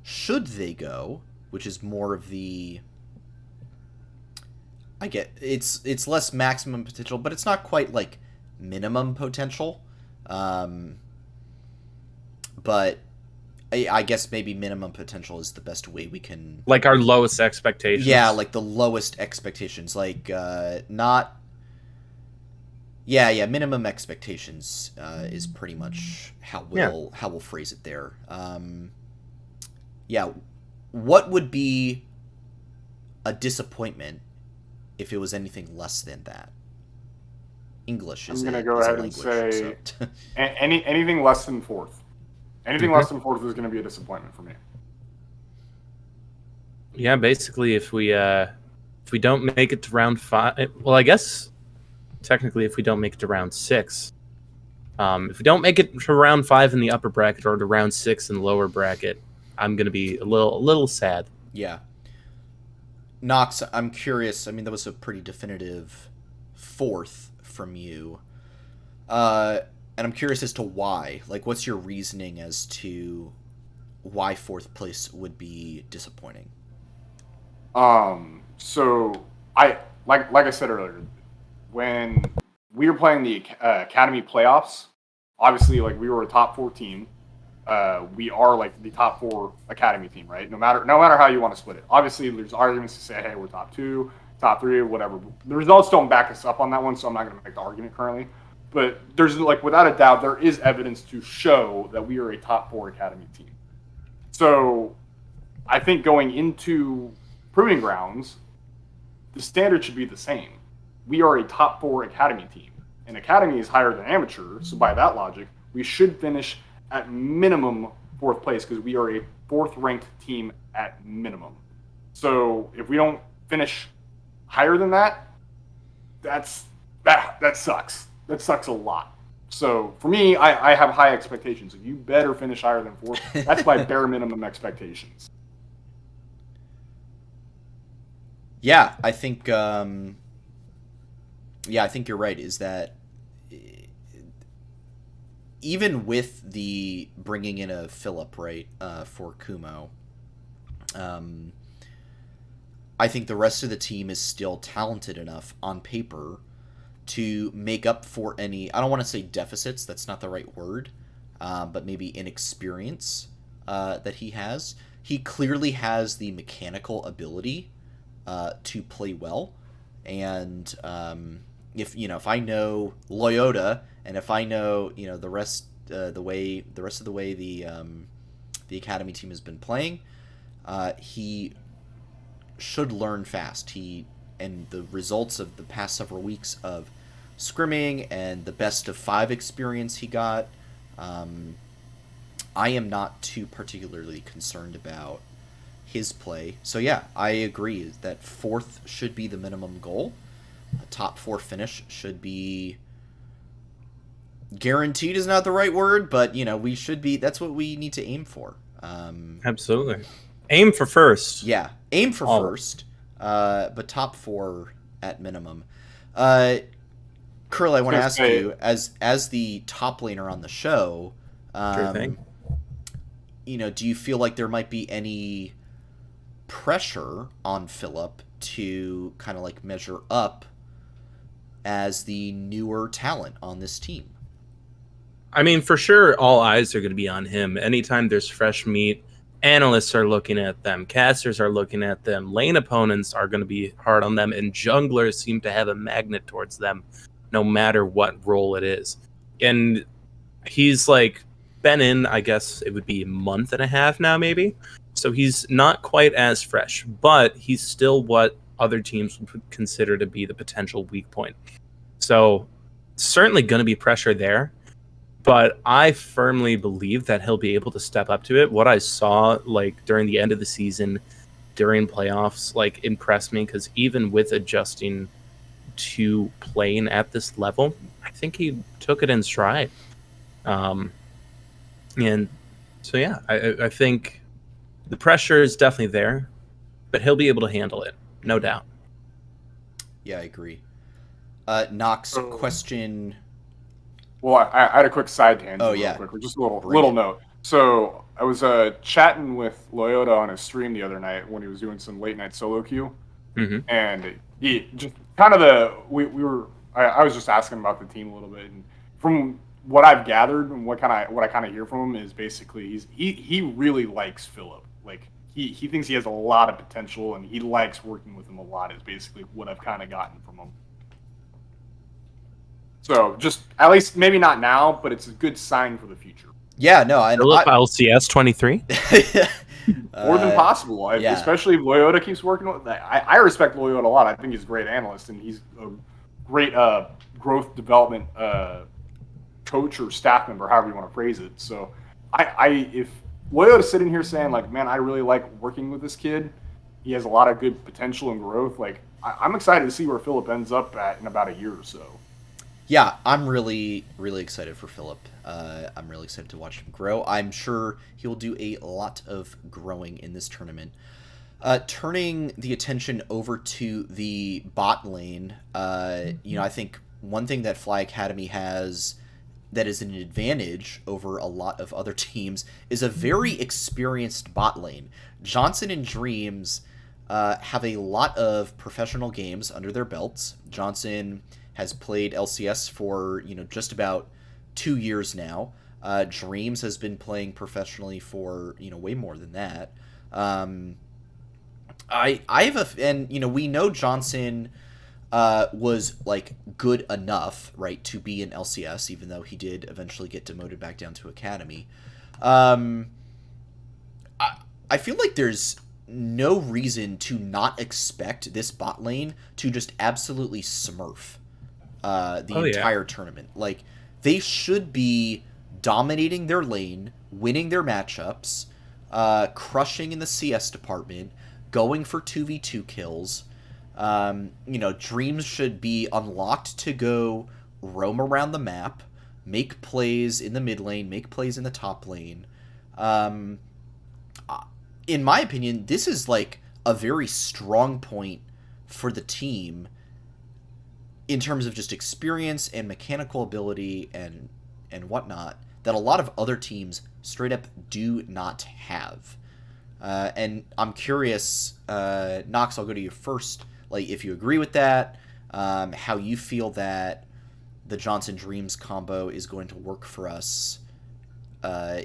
Speaker 1: should they go, which is more of the... I get it's less maximum potential, but it's not quite like minimum potential. But I guess maybe minimum potential is the best way we can...
Speaker 3: Like our lowest expectations.
Speaker 1: Yeah, like the lowest expectations. Like, not... Yeah, minimum expectations is pretty much how we'll phrase it there. Yeah, what would be a disappointment if it was anything less than that? English is...
Speaker 2: I'm going to go ahead and say anything less than 4th. Anything less than 4th is going to be a disappointment for me.
Speaker 3: Yeah, basically, if we don't make it to round 5, well, I guess technically if we don't make it to round 6, if we don't make it to round 5 in the upper bracket or to round 6 in the lower bracket, I'm going to be a little sad.
Speaker 1: Yeah. Nox, I'm curious. I mean, that was a pretty definitive 4th from you. And I'm curious as to why. Like, what's your reasoning as to why 4th place would be disappointing?
Speaker 2: So like I said earlier, when we were playing the Academy playoffs, obviously, like, we were a top 4 team. We are like the top 4 Academy team, right? No matter how you want to split it. Obviously, there's arguments to say, hey, we're top 2, top 3, whatever. The results don't back us up on that one, so I'm not going to make the argument currently. But there's, like, without a doubt, there is evidence to show that we are a top 4 Academy team. So I think going into Proving Grounds, the standard should be the same. We are a top 4 Academy team. And Academy is higher than Amateur, so by that logic, we should finish at minimum 4th place because we are a 4th ranked team at minimum. So if we don't finish higher than that, that sucks. That sucks a lot. So for me, I have high expectations. You better finish higher than 4th. That's my bare minimum expectations.
Speaker 1: Yeah, I think I think you're right. Is that even with the bringing in of Philip, right, for Kumo, I think the rest of the team is still talented enough on paper to make up for any, I don't want to say deficits, that's not the right word, but maybe inexperience that he has. He clearly has the mechanical ability to play well. And if I know Loyoda, and if I know the rest the rest of the way the academy team has been playing, he should learn fast. And the results of the past several weeks of scrimming and the best of 5 experience he got, I am not too particularly concerned about his play. So yeah, I agree that 4th should be the minimum goal. A top 4 finish should be guaranteed is not the right word, but we should be. That's what we need to aim for.
Speaker 3: Absolutely, aim for first.
Speaker 1: Yeah, aim for first, but top 4 at minimum. Curl, I want to ask you, as the top laner on the show,
Speaker 3: Sure thing.
Speaker 1: Do you feel like there might be any pressure on Philip to kind of like measure up as the newer talent on this team?
Speaker 3: I mean, for sure, all eyes are going to be on him. Anytime there's fresh meat, analysts are looking at them, casters are looking at them, lane opponents are going to be hard on them, and junglers seem to have a magnet towards them, no matter what role it is. And he's like been in, I guess it would be a month and a half now, maybe. So he's not quite as fresh, but he's still what other teams would consider to be the potential weak point. So certainly going to be pressure there. But I firmly believe that he'll be able to step up to it. What I saw like during the end of the season, during playoffs, like impressed me, because even with adjusting to playing at this level, I think he took it in stride. And so yeah, I think the pressure is definitely there, but he'll be able to handle it, no doubt.
Speaker 1: Yeah, I agree. Knox, question.
Speaker 2: Well, I had a quick side tangent.
Speaker 1: Oh, yeah.
Speaker 2: Real quick, just a little note. So I was chatting with Loyoda on his stream the other night when he was doing some late night solo queue, and he just kind of I was just asking about the team a little bit, and from what I've gathered and what I kind of hear from him is basically he really likes Philip. Like he thinks he has a lot of potential and he likes working with him a lot. Is basically what I've kind of gotten from him. So just at least maybe not now, but it's a good sign for the future.
Speaker 1: Yeah, no, I
Speaker 3: LCS 23.
Speaker 2: More than possible, especially if Loyoda keeps working with that. I respect Loyoda a lot. I think he's a great analyst and he's a great growth development coach or staff member, however you want to phrase it. So if Loyoda's sitting here saying like, man, I really like working with this kid, he has a lot of good potential and growth. Like I'm excited to see where Philip ends up at in about a year or so.
Speaker 1: Yeah, I'm really, really excited for Philip. I'm really excited to watch him grow. I'm sure he will do a lot of growing in this tournament. Turning the attention over to the bot lane, I think one thing that Fly Academy has that is an advantage over a lot of other teams is a very experienced bot lane. Johnson and Dreams have a lot of professional games under their belts. Johnson has played LCS for just about 2 years now. Dreams has been playing professionally for way more than that. We know Johnson was like good enough, right, to be in LCS, even though he did eventually get demoted back down to Academy. I feel like there's no reason to not expect this bot lane to just absolutely smurf the entire tournament. Like, they should be dominating their lane, winning their matchups, crushing in the CS department, going for 2v2 kills. Dreams should be unlocked to go roam around the map, make plays in the mid lane, make plays in the top lane. In my opinion, this is like a very strong point for the team in terms of just experience and mechanical ability and whatnot that a lot of other teams straight up do not have. And I'm curious, Knox, I'll go to you first. Like, if you agree with that, how you feel that the Johnson Dreams combo is going to work for us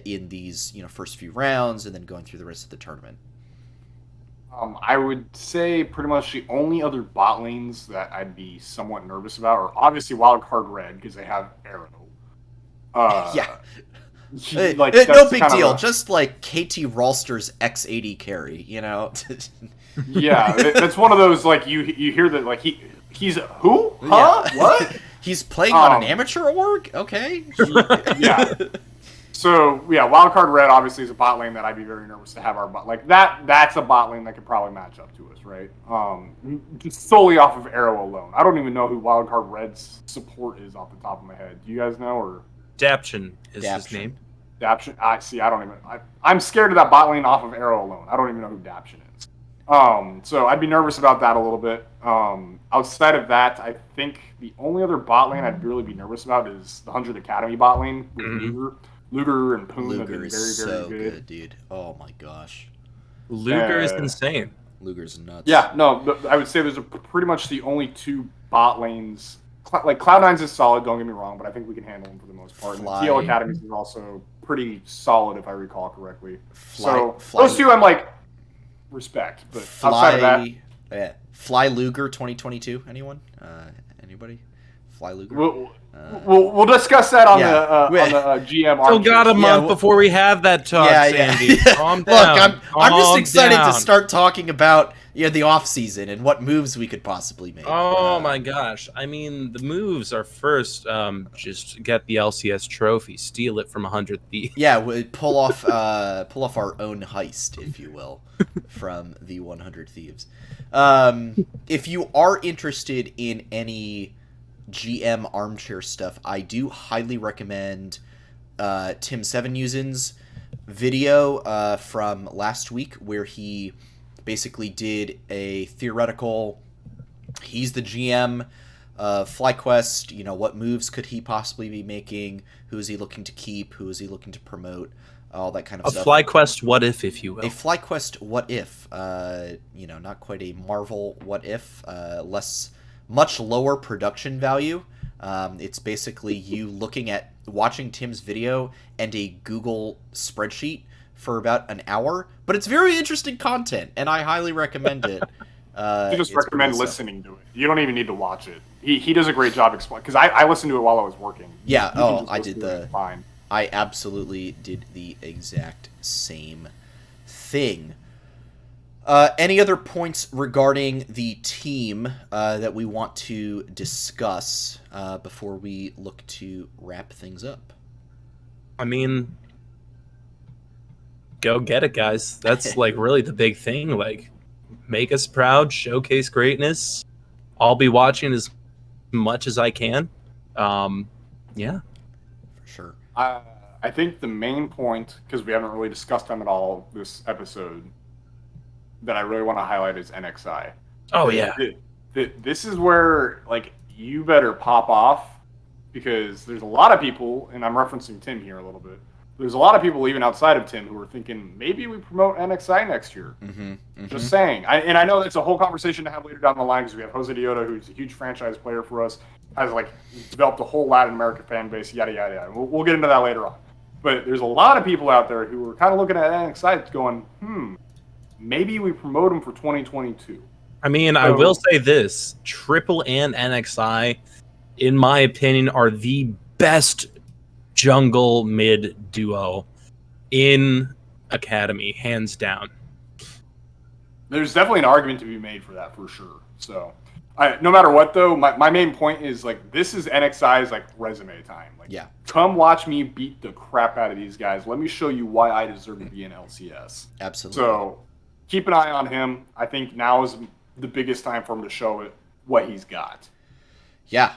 Speaker 1: in these, first few rounds and then going through the rest of the tournament.
Speaker 2: I would say pretty much the only other bot lanes that I'd be somewhat nervous about are obviously Wildcard Red because they have Arrow.
Speaker 1: Yeah.
Speaker 2: Like,
Speaker 1: No big deal. Just like KT Rolster's X80 carry,
Speaker 2: Yeah, that's one of those, like, you hear that, like, he's who? Huh?
Speaker 1: Yeah.
Speaker 2: What?
Speaker 1: He's playing on an amateur org? Okay.
Speaker 2: Yeah. So, yeah, Wildcard Red obviously is a bot lane that I'd be very nervous to have our bot. Like, that's a bot lane that could probably match up to us, right? Just solely off of Arrow alone. I don't even know who Wildcard Red's support is off the top of my head. Do you guys know? Or
Speaker 3: Daption is his name.
Speaker 2: Daption? I don't even... I'm scared of that bot lane off of Arrow alone. I don't even know who Daption is. So I'd be nervous about that a little bit. Outside of that, I think the only other bot lane I'd really be nervous about is the 100 Academy bot lane with Luger. Luger and Poon have been very, very good.
Speaker 1: Dude. Oh my gosh.
Speaker 3: Luger is insane.
Speaker 1: Luger's nuts.
Speaker 2: Yeah, no, I would say those are pretty much the only two bot lanes. Like, Cloud9's is solid, don't get me wrong, but I think we can handle them for the most part. And TL Academies is also pretty solid, if I recall correctly. Those two I'm like, respect. But outside of that...
Speaker 1: Fly Luger 2022, anyone? Anybody? Fly Luger?
Speaker 2: We'll discuss that on the GM.
Speaker 3: Still got a month before we have that talk, Sandy. Calm down.
Speaker 1: Look, I'm just excited to start talking about the off season and what moves we could possibly make.
Speaker 3: Oh my gosh! I mean, the moves are first just get the LCS trophy, steal it from 100 Thieves.
Speaker 1: Yeah, we pull off our own heist, if you will, from the 100 Thieves. If you are interested in any GM armchair stuff, I do highly recommend Tim Sevenusen's video from last week where he basically did a theoretical, he's the GM of FlyQuest, what moves could he possibly be making, who is he looking to keep, who is he looking to promote, all that kind of stuff.
Speaker 3: A FlyQuest what if you will.
Speaker 1: A FlyQuest what if, not quite a Marvel what if, much lower production value. It's basically you watching Tim's video and a Google spreadsheet for about an hour, but it's very interesting content, and I highly recommend it.
Speaker 2: I just recommend listening to it. You don't even need to watch it. He does a great job explaining, because I listened to it while I was working.
Speaker 1: Yeah, I did fine. I absolutely did the exact same thing. Any other points regarding the team that we want to discuss before we look to wrap things up?
Speaker 3: I mean, go get it, guys. That's like really the big thing. Like, make us proud, showcase greatness. I'll be watching as much as I can. Yeah.
Speaker 1: For sure.
Speaker 2: I think the main point, because we haven't really discussed them at all this episode, that I really want to highlight is NXI.
Speaker 3: Oh, yeah.
Speaker 2: This is where, like, you better pop off, because there's a lot of people, and I'm referencing Tim here a little bit, there's a lot of people even outside of Tim who are thinking, maybe we promote NXI next year. Just saying. I know that's a whole conversation to have later down the line, because we have Jose Diota, who's a huge franchise player for us, has, like, developed a whole Latin American fan base, yada, yada, yada. We'll get into that later on. But there's a lot of people out there who are kind of looking at NXI going, maybe we promote them for 2022.
Speaker 3: I mean, I will say this. Triple and NXI, in my opinion, are the best jungle mid duo in Academy, hands down.
Speaker 2: There's definitely an argument to be made for that, for sure. So, no matter what, though, my main point is, like, this is NXI's, like, resume time. Like,
Speaker 1: yeah.
Speaker 2: Come watch me beat the crap out of these guys. Let me show you why I deserve to be in LCS.
Speaker 1: Absolutely.
Speaker 2: So, keep an eye on him. I think now is the biggest time for him to show it what he's got.
Speaker 1: Yeah.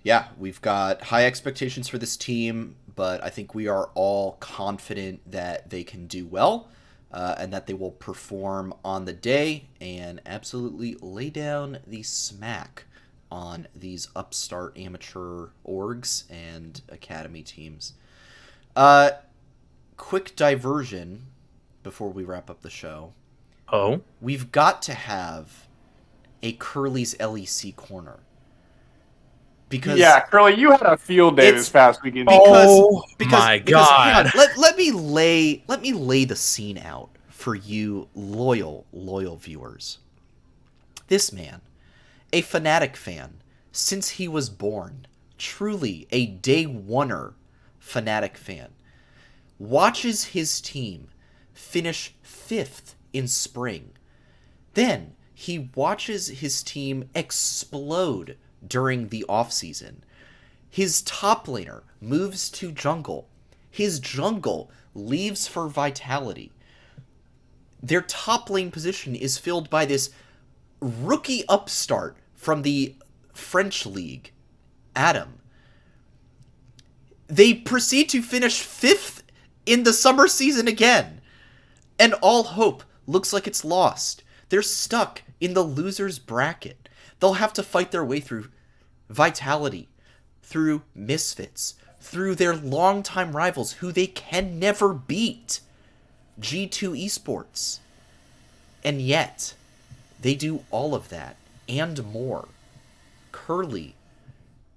Speaker 1: Yeah, we've got high expectations for this team, but I think we are all confident that they can do well. and that they will perform on the day and absolutely lay down the smack on these upstart amateur orgs and academy teams. Quick diversion before we wrap up the show.
Speaker 3: Oh?
Speaker 1: We've got to have a Curly's LEC corner. Because
Speaker 2: yeah, Curly, you had a field day this past weekend.
Speaker 3: My God.
Speaker 1: Let me lay the scene out for you loyal viewers. This man, a Fnatic fan since he was born, truly a day oneer Fnatic fan, watches his team finish 5th in spring. Then he watches his team explode during the offseason. His top laner moves to jungle. His jungle leaves for Vitality. Their top lane position is filled by this rookie upstart from the French league, Adam. They proceed to finish 5th in the summer season again. And all hope looks like it's lost. They're stuck in the loser's bracket. They'll have to fight their way through Vitality, through Misfits, through their longtime rivals who they can never beat, G2 Esports. And yet, they do all of that and more. Curly,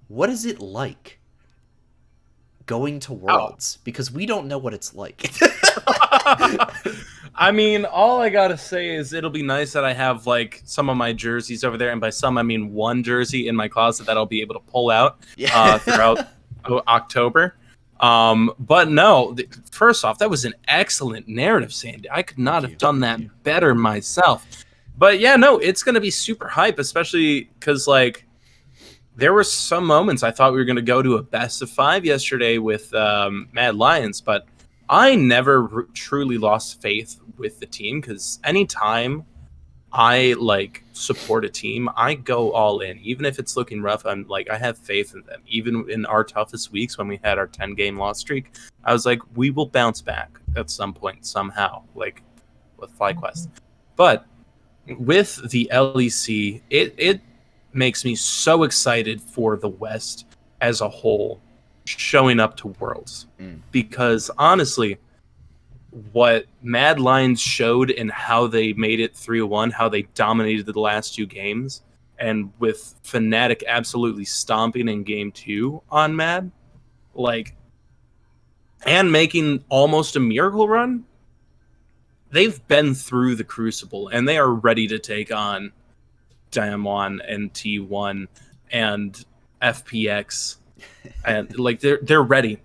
Speaker 1: what is it like going to Worlds? Because we don't know what it's like.
Speaker 3: I mean, all I gotta say is it'll be nice that I have like some of my jerseys over there, and by some I mean one jersey in my closet that I'll be able to pull out throughout October. But no, first off, that was an excellent narrative, Sandy. I could not have done that better myself. But yeah, no, it's gonna be super hype, especially because like there were some moments I thought we were gonna go to a best of 5 yesterday with Mad Lions, but I never truly lost faith with the team, because anytime I like support a team, I go all in. Even if it's looking rough, I'm like, I have faith in them. Even in our toughest weeks when we had our 10-game loss streak, I was like, we will bounce back at some point somehow, like with FlyQuest. But with the LEC, it makes me so excited for the West as a whole showing up to Worlds, because honestly, what Mad Lions showed and how they made it 3-1, how they dominated the last 2 games, and with Fnatic absolutely stomping in game 2 on Mad, like, and making almost a miracle run, they've been through the crucible and they are ready to take on Damwon and T1 and FPX. And like they're ready.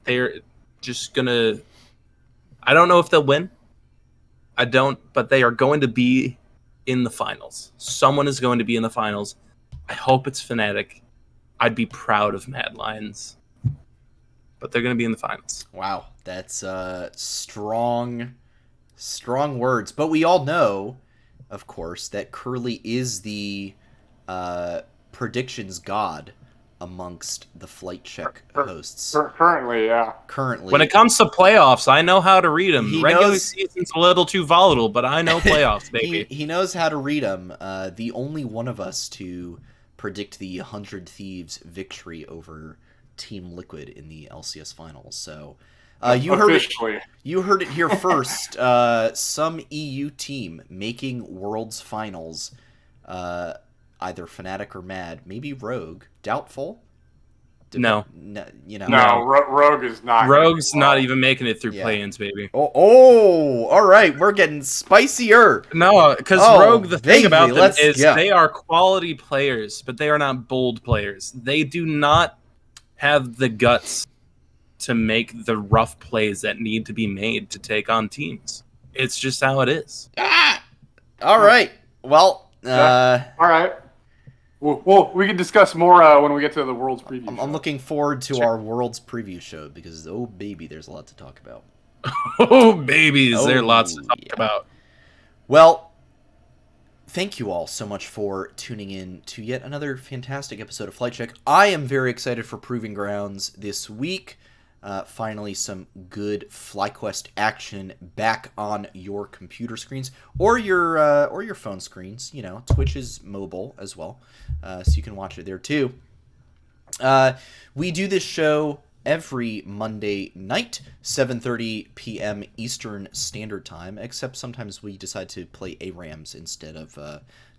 Speaker 3: They're just gonna. I don't know if they'll win. I don't, but they are going to be in the finals. Someone is going to be in the finals. I hope it's Fnatic. I'd be proud of Mad Lions, but they're going to be in the finals.
Speaker 1: Wow, that's strong words. But we all know, of course, that Curly is the predictions god amongst the Flight Check hosts.
Speaker 2: Currently, yeah.
Speaker 3: When it comes to playoffs, I know how to read them. Regular season's a little too volatile, but I know playoffs, baby.
Speaker 1: he knows how to read them. The only one of us to predict the 100 Thieves victory over Team Liquid in the LCS finals. So you heard it here first. Some EU team making Worlds finals. Either Fnatic or Mad, maybe Rogue. Doubtful.
Speaker 3: No,
Speaker 2: Rogue is not.
Speaker 3: Rogue's not even making it through play-ins, baby.
Speaker 1: Oh, all right, we're getting spicier.
Speaker 3: No, because Rogue, the thing about them is they are quality players, but they are not bold players. They do not have the guts to make the rough plays that need to be made to take on teams. It's just how it is.
Speaker 1: All right. Well,
Speaker 2: all right. Well, we can discuss more when we get to the World's preview.
Speaker 1: I'm looking forward to our World's preview show because, oh, baby, there's a lot to talk about.
Speaker 3: Oh, babies, there's lots to talk about.
Speaker 1: Well, thank you all so much for tuning in to yet another fantastic episode of Flight Check. I am very excited for Proving Grounds this week. Finally, some good FlyQuest action back on your computer screens or your phone screens. You know, Twitch is mobile as well, so you can watch it there too. We do this show every Monday night, 7:30 p.m. Eastern Standard Time, except sometimes we decide to play ARAMs instead of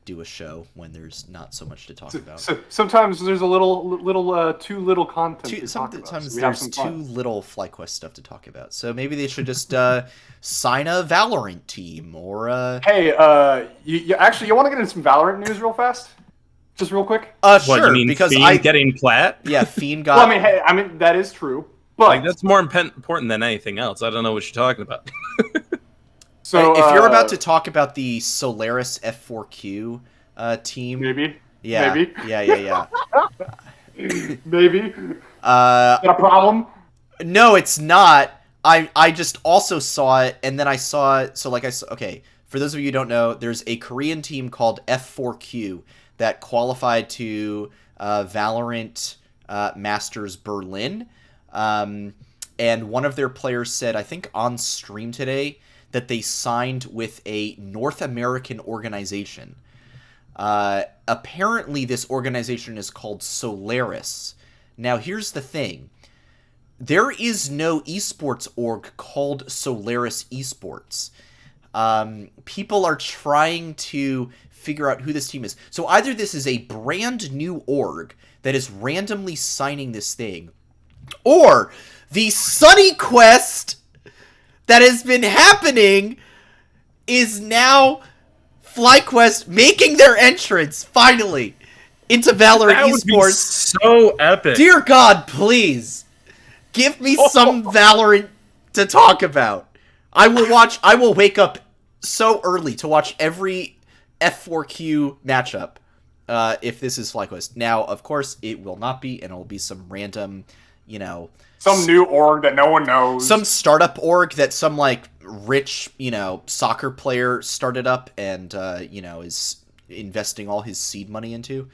Speaker 1: do a show when there's not so much to talk about.
Speaker 2: So sometimes there's a too little content to talk about.
Speaker 1: Sometimes
Speaker 2: So
Speaker 1: there's too little FlyQuest stuff to talk about. So maybe they should just sign a Valorant team or
Speaker 2: Hey, you want to get into some Valorant news real fast? Just real quick?
Speaker 3: What,
Speaker 1: sure,
Speaker 3: you mean
Speaker 1: because
Speaker 3: Fiend getting plat?
Speaker 1: Yeah, Fiend got...
Speaker 2: Well, I mean, that is true. But
Speaker 3: Like, that's more important than anything else. I don't know what you're talking about.
Speaker 2: so
Speaker 1: if you're about to talk about the Solaris F4Q team...
Speaker 2: maybe.
Speaker 1: Yeah,
Speaker 2: Maybe.
Speaker 1: yeah.
Speaker 2: Maybe. Is that a problem?
Speaker 1: No, it's not. I just also saw it, and then I saw... Okay, for those of you who don't know, there's a Korean team called F4Q that qualified to Valorant Masters Berlin. And one of their players said, I think on stream today, that they signed with a North American organization. Apparently, this organization is called Solaris. Now, here's the thing. There is no esports org called Solaris Esports. People are trying to figure out who this team is. So either this is a brand new org that is randomly signing this thing, or the Sunny Quest that has been happening is now FlyQuest making their entrance, finally, into Valorant
Speaker 3: That would be
Speaker 1: Esports.
Speaker 3: so epic.
Speaker 1: Dear God, please, give me some Valorant to talk about. I will wake up so early to watch every F4Q matchup if this is FlyQuest. Now, of course, it will not be, and it will be some random,
Speaker 2: Some new org that no one knows.
Speaker 1: some startup org that some, rich, soccer player started up and, is investing all his seed money into.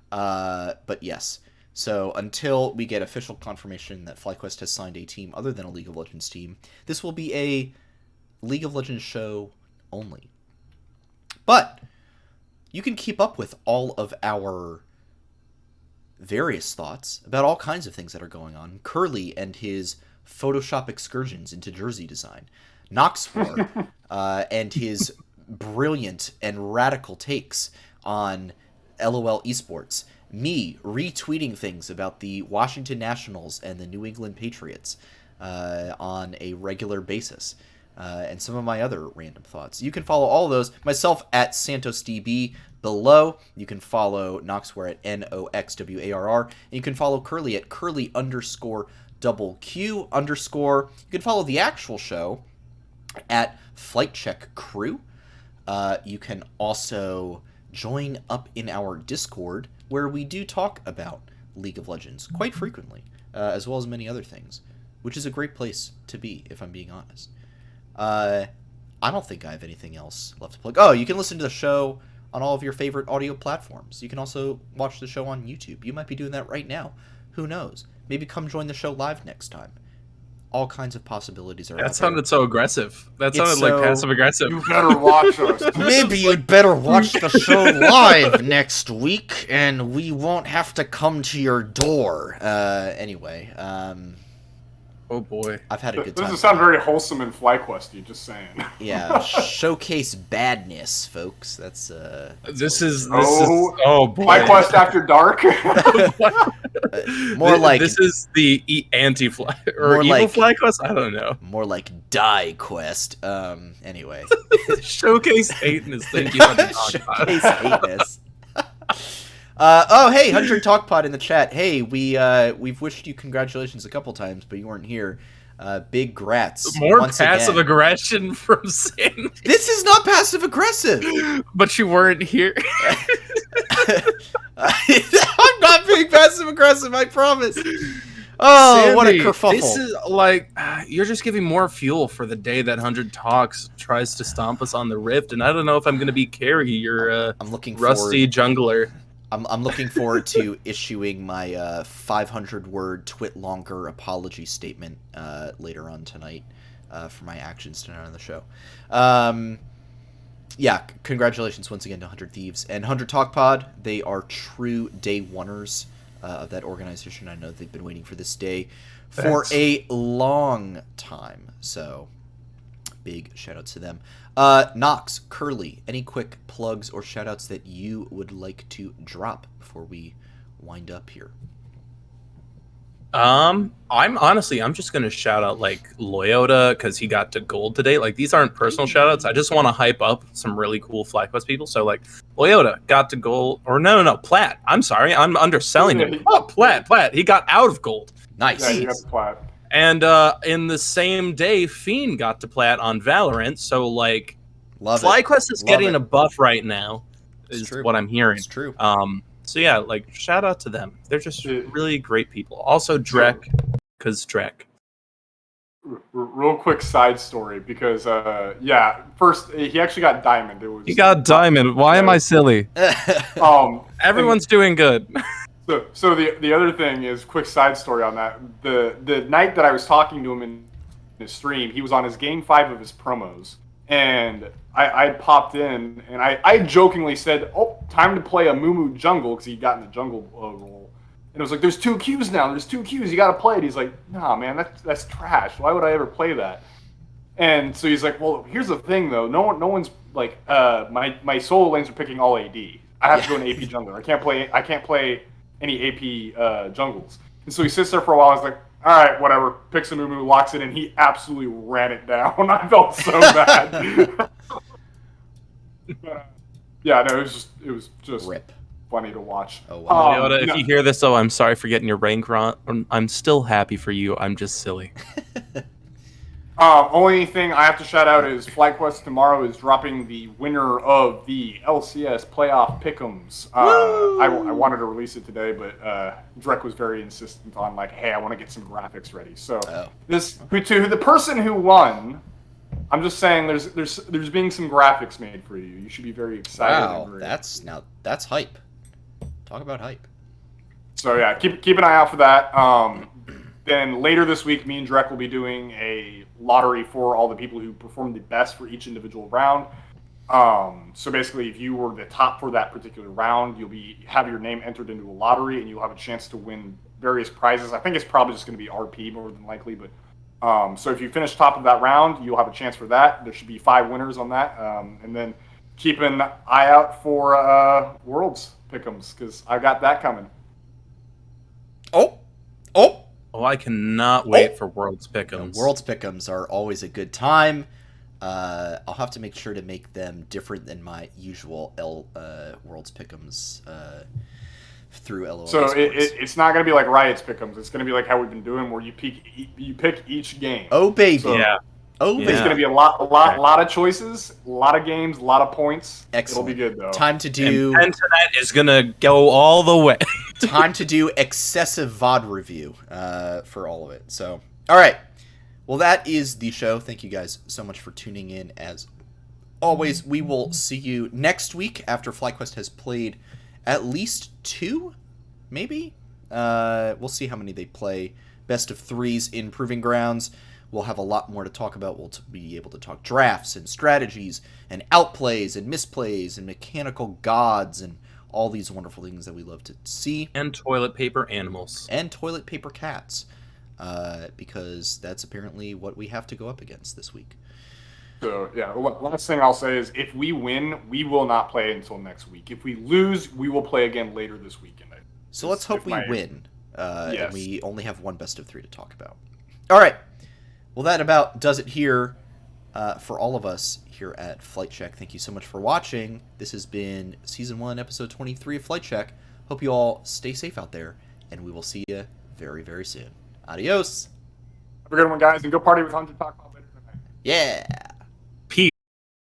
Speaker 1: But yes. So until we get official confirmation that FlyQuest has signed a team other than a League of Legends team, this will be a League of Legends show only. But you can keep up with all of our various thoughts about all kinds of things that are going on. Curly and his Photoshop excursions into jersey design. Noxwar and his brilliant and radical takes on LOL esports. Me retweeting things about the Washington Nationals and the New England Patriots on a regular basis. And some of my other random thoughts. You can follow all of those. Myself at SantosDB below. You can follow Noxwar at NOXWARR. And you can follow Curly at Curly_QQ_. You can follow the actual show at Flight Check Crew. You can also join up in our Discord, where we do talk about League of Legends quite frequently, as well as many other things, which is a great place to be, if I'm being honest. I don't think I have anything else left to plug. Oh, you can listen to the show on all of your favorite audio platforms. You can also watch the show on YouTube. You might be doing that right now. Who knows? Maybe come join the show live next time. All kinds of possibilities are out there.
Speaker 3: That sounded so aggressive. That sounded
Speaker 1: so-
Speaker 3: like passive-aggressive.
Speaker 2: You better watch us.
Speaker 1: Maybe you'd better watch the show live next week, and we won't have to come to your door. Anyway,
Speaker 3: Oh boy.
Speaker 1: I've had a good
Speaker 2: This
Speaker 1: time.
Speaker 2: doesn't sound very wholesome in FlyQuest, just saying.
Speaker 1: Yeah, showcase badness, folks. That's
Speaker 3: This is
Speaker 2: Oh,
Speaker 3: oh boy.
Speaker 2: FlyQuest After Dark.
Speaker 1: more like
Speaker 3: this is the anti-fly or
Speaker 1: More
Speaker 3: evil
Speaker 1: like-
Speaker 3: FlyQuest. I don't know.
Speaker 1: more like Die Quest. Anyway,
Speaker 3: Showcase hateness. Thank you.
Speaker 1: showcase hateness. Oh, hey, 100 Talk Pod in the chat. Hey, we've wished you congratulations a couple times, but you weren't here. Big grats.
Speaker 3: More
Speaker 1: once
Speaker 3: passive
Speaker 1: again.
Speaker 3: aggression from Sin,
Speaker 1: This is not passive aggressive.
Speaker 3: but you weren't here.
Speaker 1: I'm not being passive aggressive, I promise. Oh, what a
Speaker 3: Sandy,
Speaker 1: kerfuffle.
Speaker 3: This is like you're just giving more fuel for the day that 100 Talks tries to stomp us on the Rift, and I don't know if I'm going to be carry your
Speaker 1: I'm looking
Speaker 3: rusty jungler.
Speaker 1: I'm looking forward to issuing my 500-word twit longer apology statement later on tonight for my actions tonight on the show. Yeah, congratulations once again to 100 Thieves and 100 Talk Pod. They are true day oneers of that organization. I know they've been waiting for this day for a long time. So, big shout out to them. Knox, Curly, any quick plugs or shout outs that you would like to drop before we wind up here?
Speaker 3: I'm just gonna shout out like Loyota because he got to gold today. Like these aren't personal shout outs. I just want to hype up some really cool FlyQuest people. So like Loyota got to gold, or no, Platt. I'm sorry, I'm underselling him. Oh, Platt. He got out of gold.
Speaker 1: Nice.
Speaker 2: Yeah, you got the Platt.
Speaker 3: And in the same day, Fiend got to Platt on Valorant. So like,
Speaker 1: Love
Speaker 3: FlyQuest is
Speaker 1: Love
Speaker 3: getting
Speaker 1: it.
Speaker 3: a buff right now.
Speaker 1: It's
Speaker 3: Is
Speaker 1: true.
Speaker 3: what I'm hearing.
Speaker 1: It's true.
Speaker 3: So yeah, like shout out to them. They're just really great people. Also Drek, because Drek.
Speaker 2: Real quick side story because first he actually got diamond. It was
Speaker 3: He got diamond. Why am I silly? Everyone's doing good.
Speaker 2: So the other thing is quick side story on that. The night that I was talking to him in his stream, he was on his game 5 of his promos, and I popped in and I jokingly said, "Oh, time to play a Mumu jungle," because he got in the jungle role. And it was like, "There's 2 Qs now. There's 2 Qs. You got to play it." He's like, "Nah, man, that's trash. Why would I ever play that?" And so he's like, "Well, here's the thing though. No one's like my solo lanes are picking all AD. I have to go in AP jungler. I can't play any AP jungles." And so he sits there for a while. He's like, "All right, whatever." Picks a Mumu, locks it in. He absolutely ran it down. I felt so bad. Yeah, no, it was just
Speaker 1: Rip.
Speaker 2: funny to watch.
Speaker 1: Oh, wow.
Speaker 3: Leota, if you hear this, I'm sorry for getting your rank wrong. I'm still happy for you. I'm just silly.
Speaker 2: Only thing I have to shout out is FlyQuest tomorrow is dropping the winner of the LCS playoff pick'ems. I wanted to release it today, but Drek was very insistent on like, "Hey, I want to get some graphics ready." So to the person who won, I'm just saying there's being some graphics made for you. You should be very excited.
Speaker 1: Wow, that's hype. Talk about hype.
Speaker 2: So yeah, keep an eye out for that. Then later this week, me and Drek will be doing a lottery for all the people who performed the best for each individual round. So basically, if you were the top for that particular round, you'll have your name entered into a lottery, and you'll have a chance to win various prizes. I think it's probably just going to be RP more than likely, but so if you finish top of that round, you'll have a chance for that. There should be 5 winners on that, and then keep an eye out for Worlds Pick'ems because I got that coming.
Speaker 3: Oh, I cannot wait for Worlds Pick'ems.
Speaker 1: Worlds Pick'ems are always a good time. I'll have to make sure to make them different than my usual Worlds Pick'ems through LOL.
Speaker 2: So it's not going to be like Riot's Pick'ems. It's going to be like how we've been doing, where you pick each game.
Speaker 1: Oh baby,
Speaker 2: So
Speaker 3: Yeah.
Speaker 1: oh
Speaker 2: It's
Speaker 1: baby.
Speaker 2: going to be a lot of choices, a lot of games, a lot of points.
Speaker 1: Excellent.
Speaker 2: It'll be good though.
Speaker 1: Time to do
Speaker 3: And Pentanet is gonna go all the way.
Speaker 1: time to do excessive VOD review for all of it. So, all right. Well, that is the show. Thank you guys so much for tuning in. As always, we will see you next week after FlyQuest has played at least 2, maybe. We'll see how many they play. Best of 3s in Proving Grounds. We'll have a lot more to talk about. We'll be able to talk drafts and strategies and outplays and misplays and mechanical gods and all these wonderful things that we love to see.
Speaker 3: And toilet paper animals.
Speaker 1: And toilet paper cats, because that's apparently what we have to go up against this week.
Speaker 2: So yeah, last thing I'll say is if we win, we will not play until next week. If we lose, we will play again later this weekend.
Speaker 1: So let's hope we win.
Speaker 2: Yes.
Speaker 1: And we only have one best of 3 to talk about. All right. Well, that about does it here for all of us here at Flight Check. Thank you so much for watching. This has been Season 1, Episode 23 of Flight Check. Hope you all stay safe out there, and we will see you very, very soon. Adios.
Speaker 2: Have a good one, guys, and go party with 100 Talk Club later tonight.
Speaker 1: Yeah.